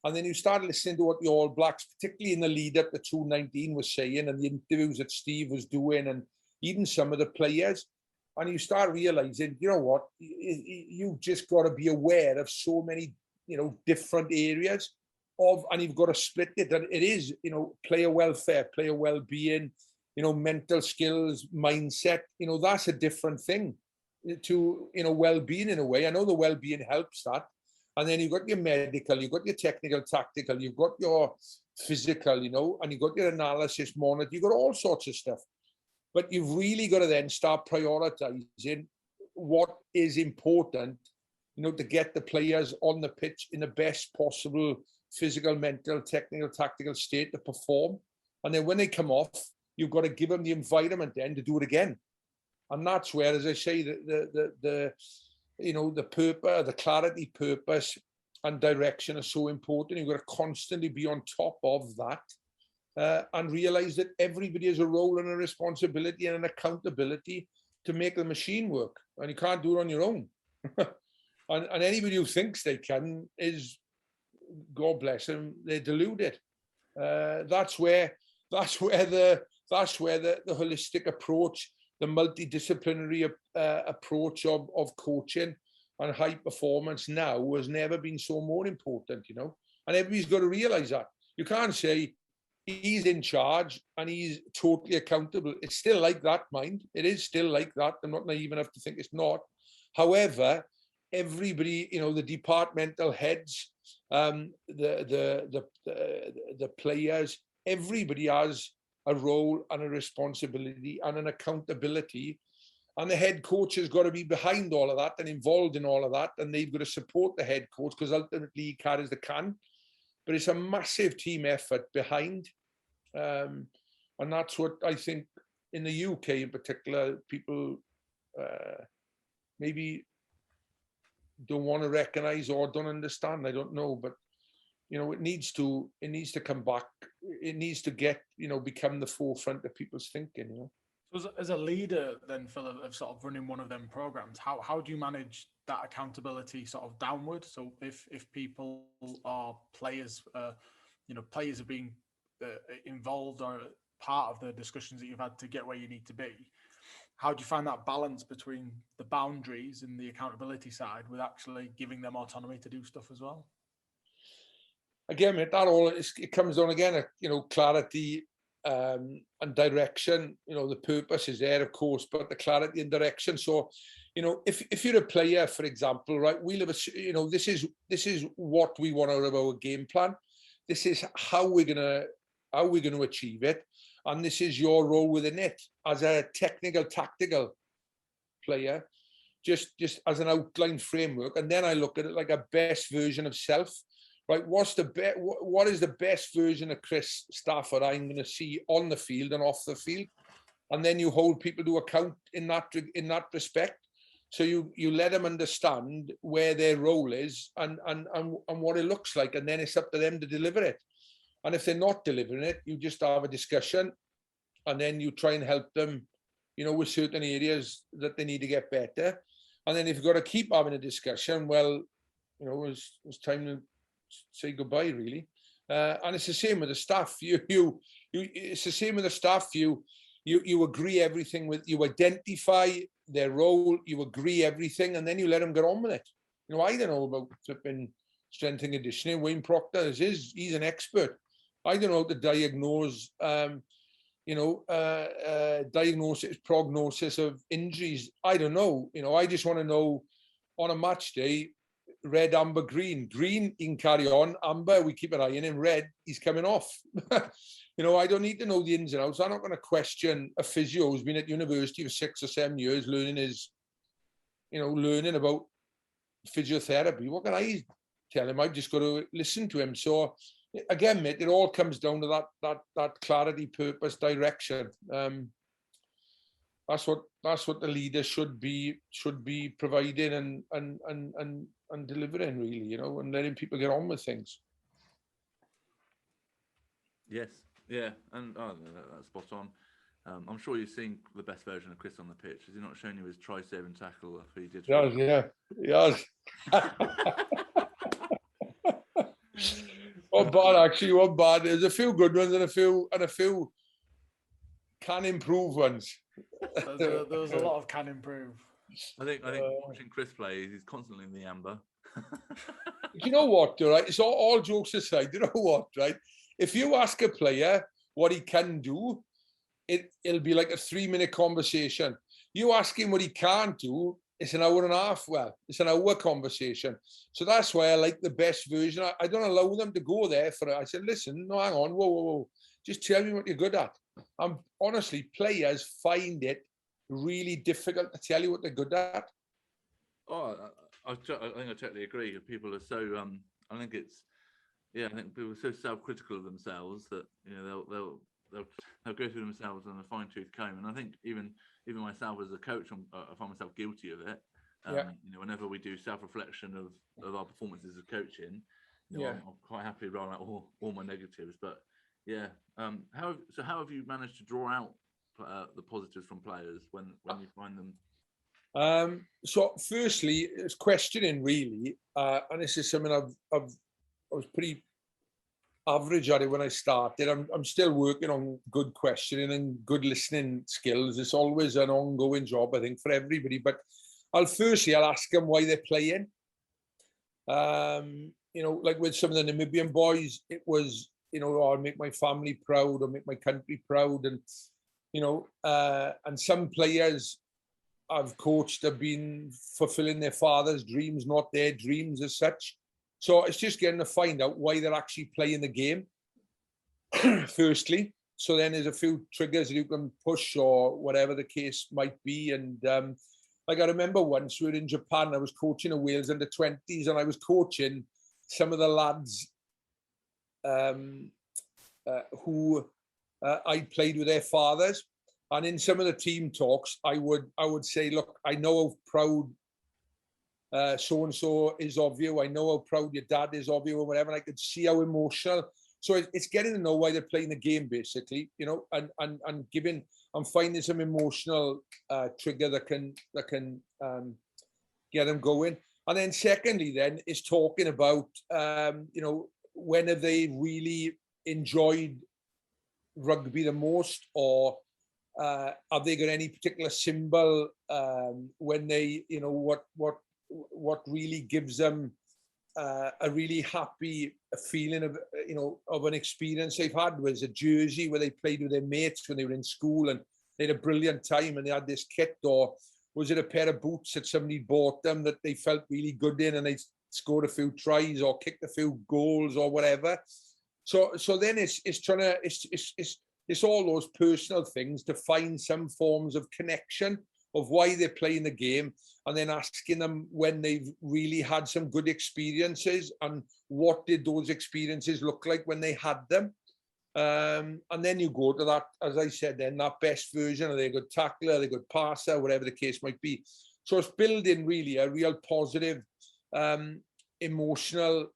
And then you started listening to what the All Blacks, particularly in the lead up to 2019, was saying, and the interviews that Steve was doing, and even some of the players. And you start realizing, you know what, you've just got to be aware of so many, different areas of, and you've got to split it. And it is, player welfare, player well-being, mental skills, mindset, that's a different thing to, well-being in a way. I know the well-being helps that. And then you've got your medical, you've got your technical, tactical, you've got your physical, and you've got your analysis, monitor, you've got all sorts of stuff. But you've really got to then start prioritizing what is important, to get the players on the pitch in the best possible physical, mental, technical, tactical state to perform. And then when they come off, you've got to give them the environment then to do it again. And that's where, as I say, the purpose, the clarity, purpose, and direction are so important. You've got to constantly be on top of that and realize that everybody has a role and a responsibility and an accountability to make the machine work. And you can't do it on your own. and anybody who thinks they can is, God bless them, they're deluded. That's where the holistic approach, the multidisciplinary approach of coaching and high performance now has never been so more important, and everybody's got to realize that. You can't say he's in charge and he's totally accountable. It's still like that, mind. It is still like that. I'm not naive enough to think it's not. However, everybody, the departmental heads, the players, everybody has a role and a responsibility and an accountability, and the head coach has got to be behind all of that and involved in all of that, and they've got to support the head coach because ultimately he carries the can. But it's a massive team effort behind, and that's what I think in the UK in particular people maybe don't want to recognise or don't understand. I don't know, but it needs to come back. It needs to get, become the forefront of people's thinking, So as a leader then, Phil, of sort of running one of them programs, how do you manage that accountability sort of downward? So if people are players, players are being involved or part of the discussions that you've had to get where you need to be, how do you find that balance between the boundaries and the accountability side with actually giving them autonomy to do stuff as well? Again, mate, that all it comes down again, clarity and direction. The purpose is there, of course, but the clarity and direction. So, if you're a player, for example, right, we live this is what we want out of our game plan. This is how we're gonna achieve it, and this is your role within it as a technical, tactical player, just as an outline framework. And then I look at it like a best version of self. Right, what is the best version of Kris Stafford I'm going to see on the field and off the field, and then you hold people to account in that respect. So you let them understand where their role is and what it looks like, and then it's up to them to deliver it. And if they're not delivering it, you just have a discussion, and then you try and help them, with certain areas that they need to get better. And then if you've got to keep having a discussion, well, it's time to say goodbye, really. And it's the same with the staff. It's the same with the staff. You agree everything with, you identify their role, you agree everything, and then you let them get on with it. I don't know about flipping strength and conditioning. Wayne Proctor he's an expert. I don't know how to diagnose, diagnosis, prognosis of injuries. I don't know. I just want to know on a match day, red, amber, green. Green, he can carry on. Amber, we keep an eye on him. Red, he's coming off. I don't need to know the ins and outs. I'm not going to question a physio who's been at university for 6 or 7 years learning about physiotherapy. What can I tell him? I've just got to listen to him. So again, mate, it all comes down to that clarity, purpose, direction. That's what the leader should be providing and delivering, really, and letting people get on with things. Yes, yeah, and that's spot on. I'm sure you've seen the best version of Kris on the pitch. Has he not shown you his try-saving tackle after he did? Yes, yeah, yes. Not bad, actually. Not bad. There's a few good ones and a few can improve ones. There was a lot of can improve. I think watching Kris play, he's constantly in the amber. You know what, right? It's all jokes aside. You know what, right? If you ask a player what he can do, it'll be like a 3-minute conversation. You ask him what he can't do, it's an hour and a half. Well, it's an hour conversation. So that's why I like the best version. I don't allow them to go there for it. I said, listen, no, hang on, whoa. Just tell me what you're good at. Honestly, players find it really difficult to tell you what they're good at. Oh, I think I totally agree. People are so, I think people are so self-critical of themselves that, you know, they'll go through themselves on a fine-tooth comb. And I think even myself as a coach, I find myself guilty of it. You know, whenever we do self-reflection of our performances as coaching, you know, I'm quite happy rolling out all my negatives. But yeah, how have you managed to draw out the positives from players when you find them? So firstly, it's questioning really, and this is something I was pretty average at it when I started. I'm still working on good questioning and good listening skills. It's always an ongoing job, I think, for everybody. But I'll ask them why they're playing. You know, like with some of the Namibian boys, it was, you know, I'll make my family proud, or make my country proud, and you know, and some players I've coached have been fulfilling their father's dreams, not their dreams as such. So it's just getting to find out why they're actually playing the game, firstly. So then there's a few triggers that you can push or whatever the case might be. And like I remember once we were in Japan, I was coaching a Wales under-20s, and I was coaching some of the lads who I played with their fathers. And in some of the team talks, I would say, look, I know how proud so-and-so is of you. I know how proud your dad is of you, or whatever. And I could see how emotional. So it's getting to know why they're playing the game, basically, you know, and I'm finding some emotional trigger that can get them going. And then secondly, then is talking about, you know, when have they really enjoyed rugby the most, or have they got any particular symbol when they, you know, what really gives them a really happy feeling of, you know, of an experience they've had? Was a jersey where they played with their mates when they were in school and they had a brilliant time and they had this kit, or was it a pair of boots that somebody bought them that they felt really good in and they scored a few tries or kicked a few goals or whatever? So then it's all those personal things to find some forms of connection of why they're playing the game, and then asking them when they've really had some good experiences and what did those experiences look like when they had them. And then you go to that, as I said, then that best version, are they a good tackler, are they a good passer, whatever the case might be. So it's building really a real positive, emotional,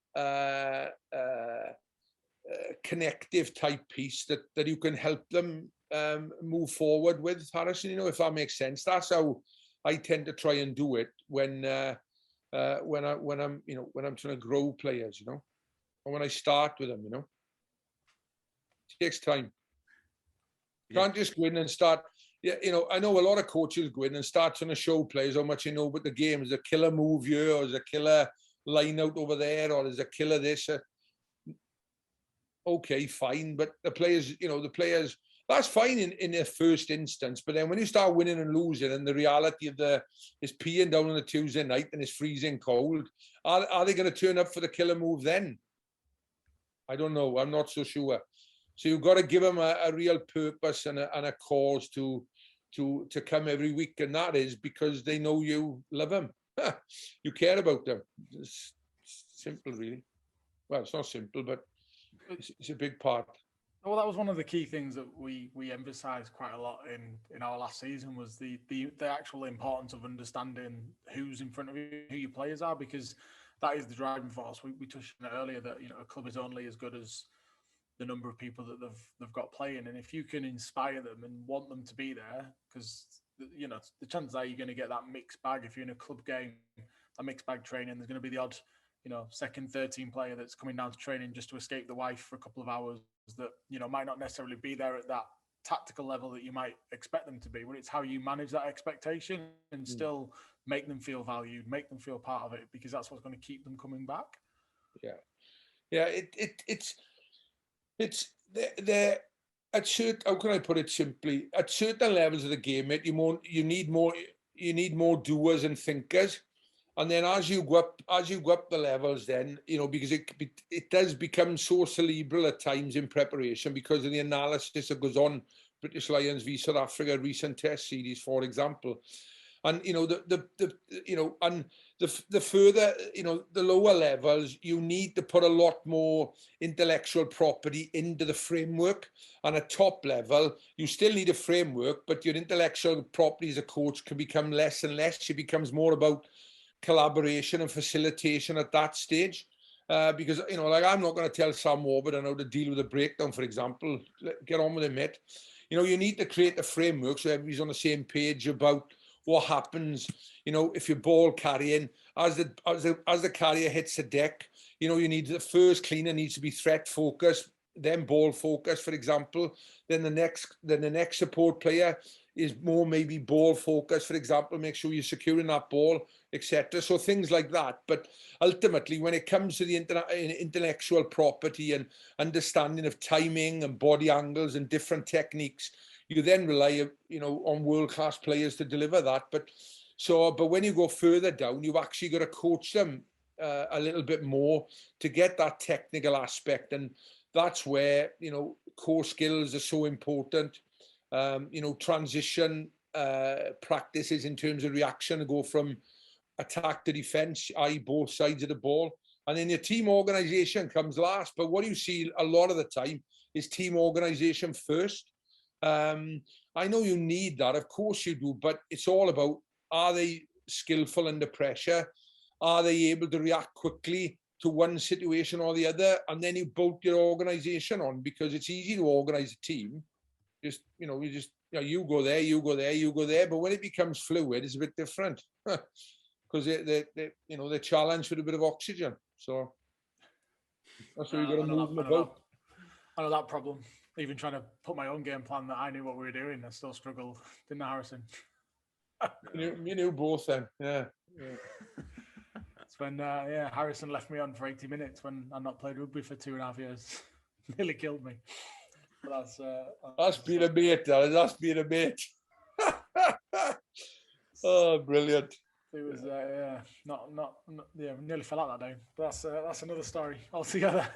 connective type piece that you can help them move forward with, Harrison, you know, if that makes sense. That's how I tend to try and do it when I'm trying to grow players, you know, or when I start with them, you know. It takes time. You can't just go in and start. Yeah, you know, I know a lot of coaches go in and start trying to show players how much you know about the game. Is a killer move here, or is a killer line out over there, or is a killer this? Okay, fine, but the players, that's fine in their first instance, but then when you start winning and losing, and the reality of it's peeing down on a Tuesday night and it's freezing cold, are they going to turn up for the killer move then? I don't know. I'm not so sure. So you've got to give them a real purpose and a cause to come every week, and that is because they know you love them. You care about them. It's simple, really. Well, it's not simple, but it's a big part. Well, that was one of the key things that we emphasised quite a lot in our last season, was the actual importance of understanding who's in front of you, who your players are, because that is the driving force. We touched on it earlier that, you know, a club is only as good as the number of people that they've got playing. And if you can inspire them and want them to be there, because the chances are you're going to get that mixed bag. If you're in a club game, a mixed bag training, there's going to be the odd, second, third team player that's coming down to training just to escape the wife for a couple of hours that, might not necessarily be there at that tactical level that you might expect them to be. But it's how you manage that expectation and still make them feel valued, make them feel part of it, because that's what's going to keep them coming back. Yeah. It's there at certain, how can I put it simply? At certain levels of the game, you need more doers and thinkers. And then as you go up the levels, then because it does become so cerebral at times in preparation because of the analysis that goes on. British Lions v South Africa recent test series, for example, and the further the lower levels, you need to put a lot more intellectual property into the framework. And at top level, you still need a framework, but your intellectual property as a coach can become less and less. It becomes more about collaboration and facilitation at that stage, because I'm not going to tell Sam Warburton how to deal with a breakdown, for example. Get on with it, mate. You need to create a framework so everybody's on the same page about what happens. If you're ball carrying, as the carrier hits the deck, you need the first cleaner needs to be threat focused, then ball focused, for example. Then the next support player is more maybe ball focused, for example. Make sure you're securing that ball, etc. So things like that. But ultimately, when it comes to the intellectual property and understanding of timing and body angles and different techniques, you then rely, on world-class players to deliver that. But when you go further down, you've actually got to coach them a little bit more to get that technical aspect, and that's where core skills are so important. Transition practices in terms of reaction to go from attack to defense, i.e. both sides of the ball. And then your team organization comes last. But what you see a lot of the time is team organization first. I know you need that, of course you do, but it's all about, are they skillful under pressure? Are they able to react quickly to one situation or the other? And then you build your organization on, because it's easy to organize a team. You go there, you go there, you go there. But when it becomes fluid, it's a bit different because they're challenged with a bit of oxygen. So that's where you got to move them about. I know that problem. Even trying to put my own game plan that I knew what we were doing, I still struggled. Didn't I, Harrison? You knew both then, yeah. It's when Harrison left me on for 80 minutes when I not played rugby for 2.5 years. Nearly killed me. But that's been a mate, darling. That's been a mate. Oh, brilliant! It was nearly fell out that day. But that's another story altogether.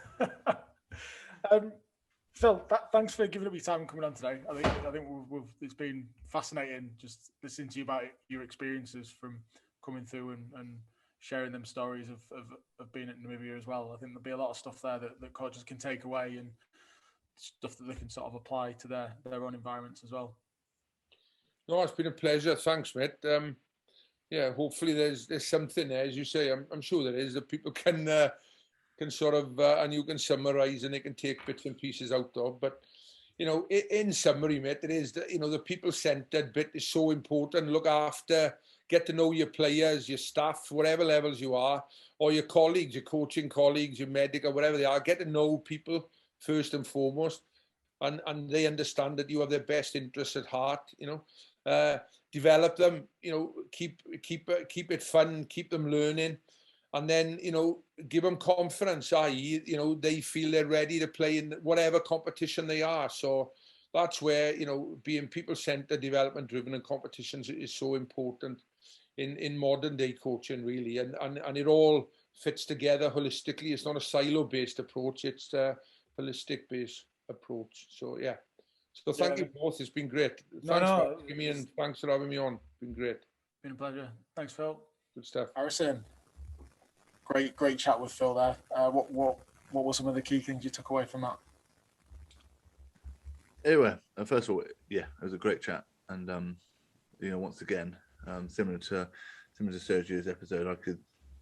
Phil, thanks for giving up your time and coming on today. I think it's been fascinating just listening to you about your experiences from coming through and sharing them stories of being at Namibia as well. I think there'll be a lot of stuff there that coaches can take away and stuff that they can sort of apply to their own environments as well. No, it's been a pleasure. Thanks, mate. Hopefully there's something there, as you say. I'm sure there is, that people can sort of and you can summarize and they can take bits and pieces out of. But in summary, mate, it is that the people-centered bit is so important. Look after, get to know your players, your staff, whatever levels you are, or your colleagues, your coaching colleagues, your medic, or whatever they are. Get to know people first and foremost, and they understand that you have their best interests at heart. Develop them. Keep it fun. Keep them learning, and then give them confidence. I.e., they feel they're ready to play in whatever competition they are. So that's where being people-centered, development-driven, and competitions is so important in modern day coaching, really, and it all fits together holistically. It's not a silo-based approach. It's holistic based approach. So thank you both. It's been great. Thanks for asking me, and thanks for having me on. It's been great. Been a pleasure. Thanks, Phil. Good stuff. Harrison, great chat with Phil there. What were some of the key things you took away from that? Anyway, first of all, it was a great chat, and once again, similar to Sergio's episode,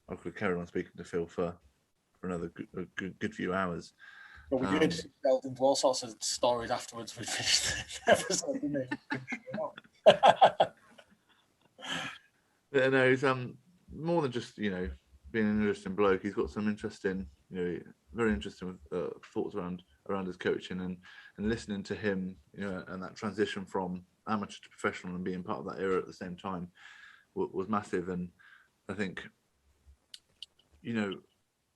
I could carry on speaking to Phil for another good few hours. But we did delve into all sorts of stories afterwards. We finished the episode, didn't we? Yeah, no, he's more than just being an interesting bloke. He's got some interesting, very interesting thoughts around his coaching and listening to him, and that transition from amateur to professional and being part of that era at the same time was massive. And I think,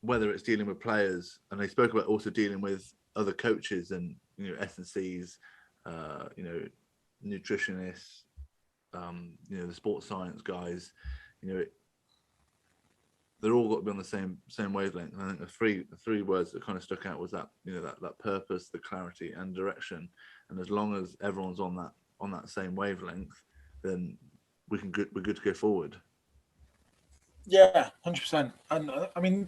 whether it's dealing with players, and they spoke about also dealing with other coaches and S&Cs, nutritionists, the sports science guys, they're all got to be on the same wavelength. And I think the three words that kind of stuck out was that that purpose, the clarity, and direction. And as long as everyone's on that same wavelength, then we're good to go forward. Yeah, 100%. And I mean,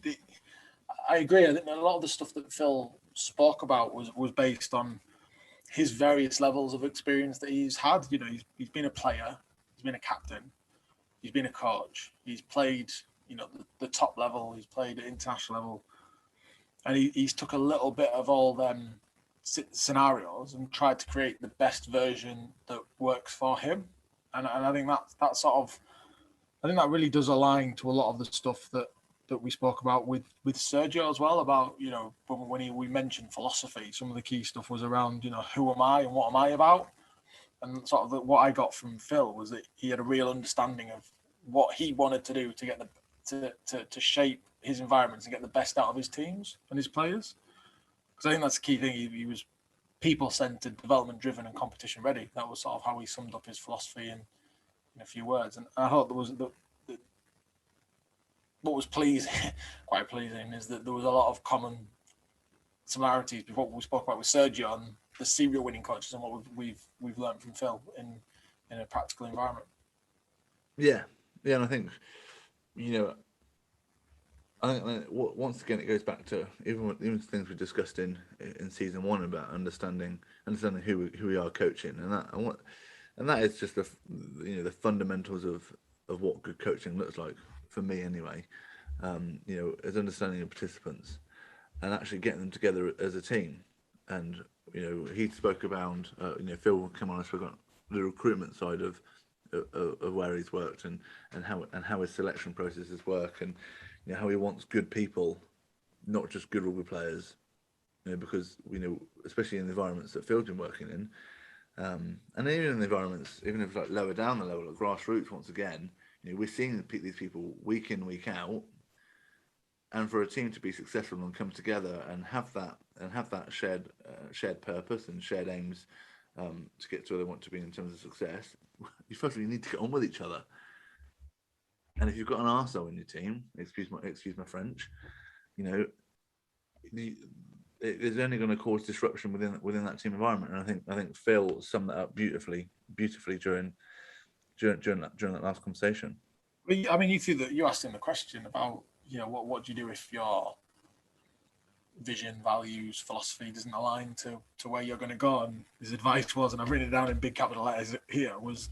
I agree. I think a lot of the stuff that Phil spoke about was based on his various levels of experience that he's had. He's been a player, he's been a captain, he's been a coach, he's played, the top level, he's played at international level, and he's took a little bit of all them scenarios and tried to create the best version that works for him. And I think that sort of, I think that really does align to a lot of the stuff that we spoke about with Sergio as well, about, when we mentioned philosophy, some of the key stuff was around, who am I and what am I about? And sort of what I got from Phil was that he had a real understanding of what he wanted to do to get to shape his environments and get the best out of his teams and his players. Because I think that's the key thing. He was people-centered, development-driven, and competition-ready. That was sort of how he summed up his philosophy in a few words. And I thought there was what was quite pleasing, is that there was a lot of common similarities with what we spoke about with Sergio and the serial winning coaches and what we've learned from Phil in a practical environment. Yeah, and I think once again it goes back to even things we discussed in season 1 about understanding who we are coaching, and that is just the fundamentals of what good coaching looks like for me anyway. Is understanding the participants and actually getting them together as a team. And he spoke about Phil came on and spoke about the recruitment side of where he's worked and how his selection processes work, and how he wants good people, not just good rugby players. Because especially in the environments that Phil's been working in, and even in the environments, even if it's like lower down the level, like grassroots, once again, we're seeing these people week in, week out, and for a team to be successful and come together and have that shared purpose and shared aims to get to where they want to be in terms of success, you firstly need to get on with each other. And if you've got an arsehole in your team, excuse my French, it's only going to cause disruption within that team environment. And I think Phil summed that up beautifully during that last conversation. I mean, you asked him the question about what do you do if your vision, values, philosophy doesn't align to where you're going to go, and his advice was, and I've written it down in big capital letters here, was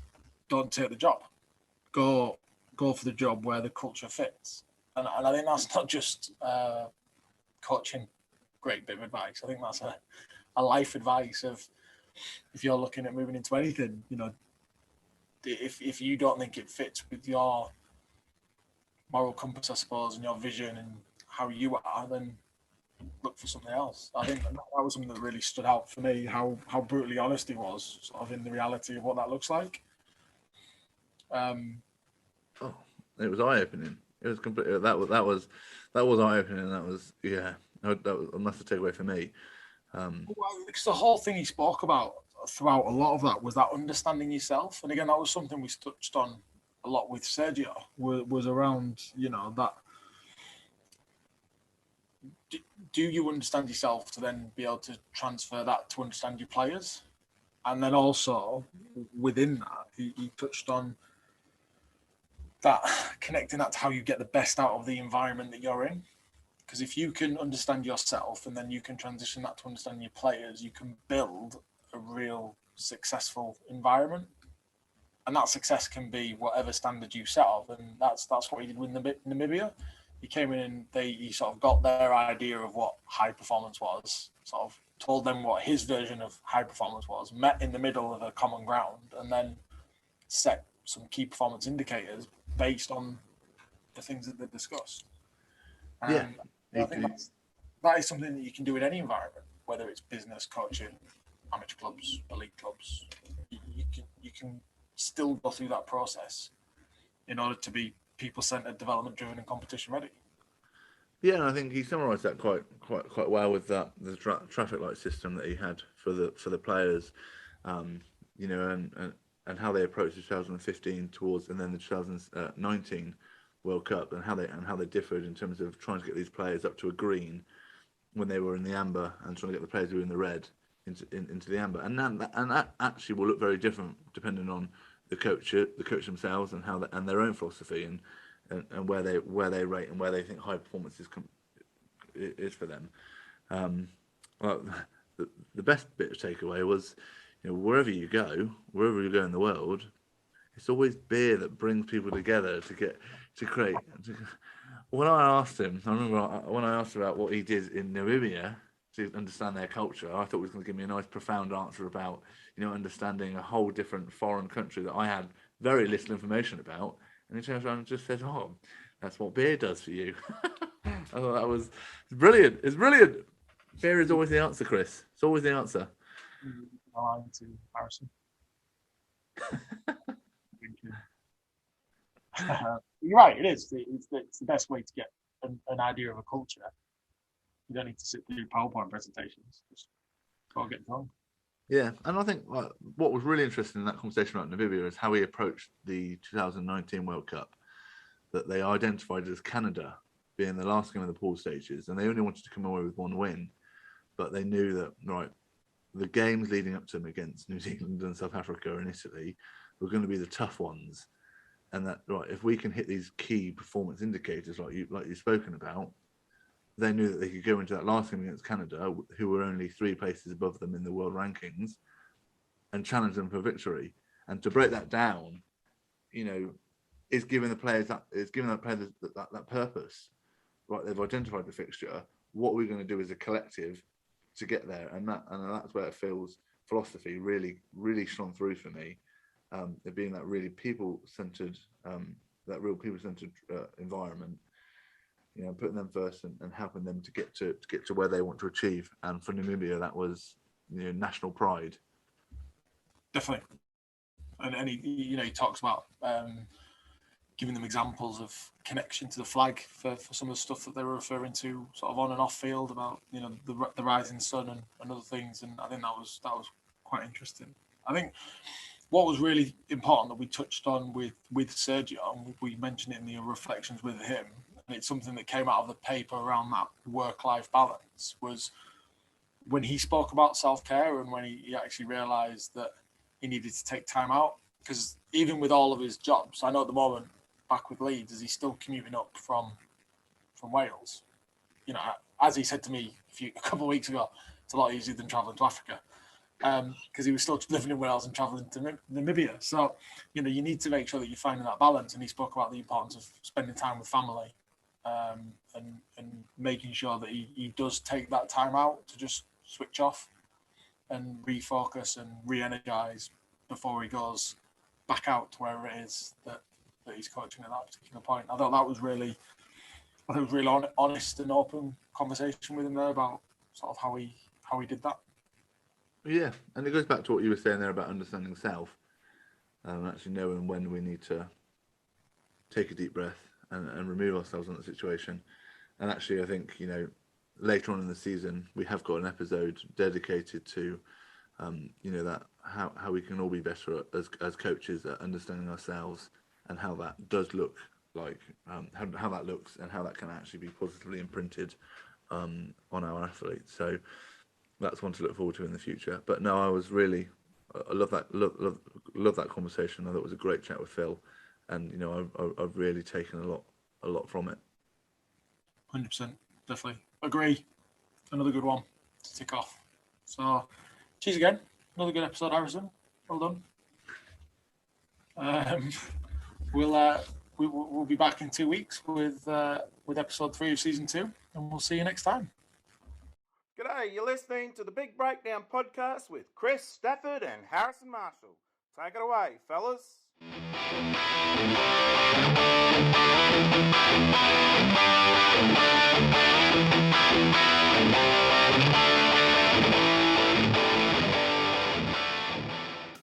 don't take the job, go for the job where the culture fits. And I think that's not just coaching, great bit of advice. I think that's a life advice of, if you're looking at moving into anything, if you don't think it fits with your moral compass, I suppose, and your vision and how you are, then look for something else. I think that was something that really stood out for me, how brutally honest he was, sort of in the reality of what that looks like. It was eye-opening. It was completely that was eye-opening. That was a massive takeaway for me. Because the whole thing he spoke about throughout a lot of that was that understanding yourself, and again, that was something we touched on a lot with Sergio. Was around that. Do you understand yourself to then be able to transfer that to understand your players? And then also within that, he touched on that, connecting that to how you get the best out of the environment that you're in. Because if you can understand yourself and then you can transition that to understand your players, you can build a real successful environment. And that success can be whatever standard you set up. And that's what he did with Namibia. he came in and he sort of got their idea of what high performance was, sort of told them what his version of high performance was, met in the middle of a common ground, and then set some key performance indicators based on the things that they discussed. And I think that is something that you can do in any environment, whether it's business, coaching, amateur clubs, elite clubs. You can still go through that process in order to be people-centered, development-driven, and competition-ready. Yeah, and I think he summarised that quite well with the traffic light system that he had for the players, you know, and how they approached 2015 towards, and then the 2019 World Cup, and how they differed in terms of trying to get these players up to a green when they were in the amber, and trying to get the players who were in the red into the amber, and that actually will look very different depending on the coach themselves and and their own philosophy and where they rate and where they think high performance is for them. Well, the best bit of takeaway was, you know, wherever you go in the world, it's always beer that brings people together to create. When I asked him, I remember when I asked about what he did in Namibia to understand their culture, I thought he was going to give me a nice profound answer about, you know, understanding a whole different foreign country that I had very little information about. And he turns around and just says, "Oh, that's what beer does for you." I thought that was brilliant. It's brilliant. Beer is always the answer, Chris. It's always the answer. Lying to Harrison. You're right. It is. It's the best way to get an idea of a culture. You don't need to sit through PowerPoint presentations. Just go get drunk. Yeah, and I think what was really interesting in that conversation about Namibia is how he approached the 2019 World Cup, that they identified as Canada being the last game of the pool stages, and they only wanted to come away with one win, but they knew that, right, the games leading up to them against New Zealand and South Africa and Italy were going to be the tough ones, and that, right, if we can hit these key performance indicators like you've spoken about, they knew that they could go into that last game against Canada, who were only 3 places above them in the world rankings, and challenge them for victory. And to break that down, you know, is giving the players that purpose. Right, they've identified the fixture. What are we going to do as a collective to get there? And that's where Phil's philosophy really shone through for me. It being that really people-centered, environment. You know, putting them first and helping them to get to where they want to achieve. And for Namibia, that was, you know, national pride. Definitely. And he talks about giving them examples of connection to the flag for some of the stuff that they were referring to, sort of on and off field, about, you know, the rising sun and other things. And I think that was quite interesting. I think what was really important that we touched on with Sergio, and we mentioned it in the reflections with him, and it's something that came out of the paper around that work-life balance, was when he spoke about self-care and when he actually realised that he needed to take time out. Because even with all of his jobs, I know at the moment, back with Leeds, is he still commuting up from Wales? You know, as he said to me a couple of weeks ago, it's a lot easier than travelling to Africa, because he was still living in Wales and travelling to Namibia. So, you know, you need to make sure that you're finding that balance. And he spoke about the importance of spending time with family, and making sure that he does take that time out to just switch off and refocus and re-energize before he goes back out to wherever it is that he's coaching at that particular point. I thought it was really honest and open conversation with him there about sort of how he did that. Yeah, and it goes back to what you were saying there about understanding self, and actually knowing when we need to take a deep breath and remove ourselves from the situation. And actually, I think, you know, later on in the season, we have got an episode dedicated to, you know, that how we can all be better as coaches at understanding ourselves, and how that does look like, how that looks, and how that can actually be positively imprinted on our athletes. So that's one to look forward to in the future. But no, I love that conversation. I thought it was a great chat with Phil, and, you know, I've really taken a lot from it. 100%, definitely agree. Another good one to tick off. So, cheers again. Another good episode, Harrison. Well done. we'll be back in 2 weeks with episode 3 of season 2, and we'll see you next time. G'day, you're listening to the Big Breakdown podcast with Kris Stafford and Harrison Marshall. Take it away, fellas.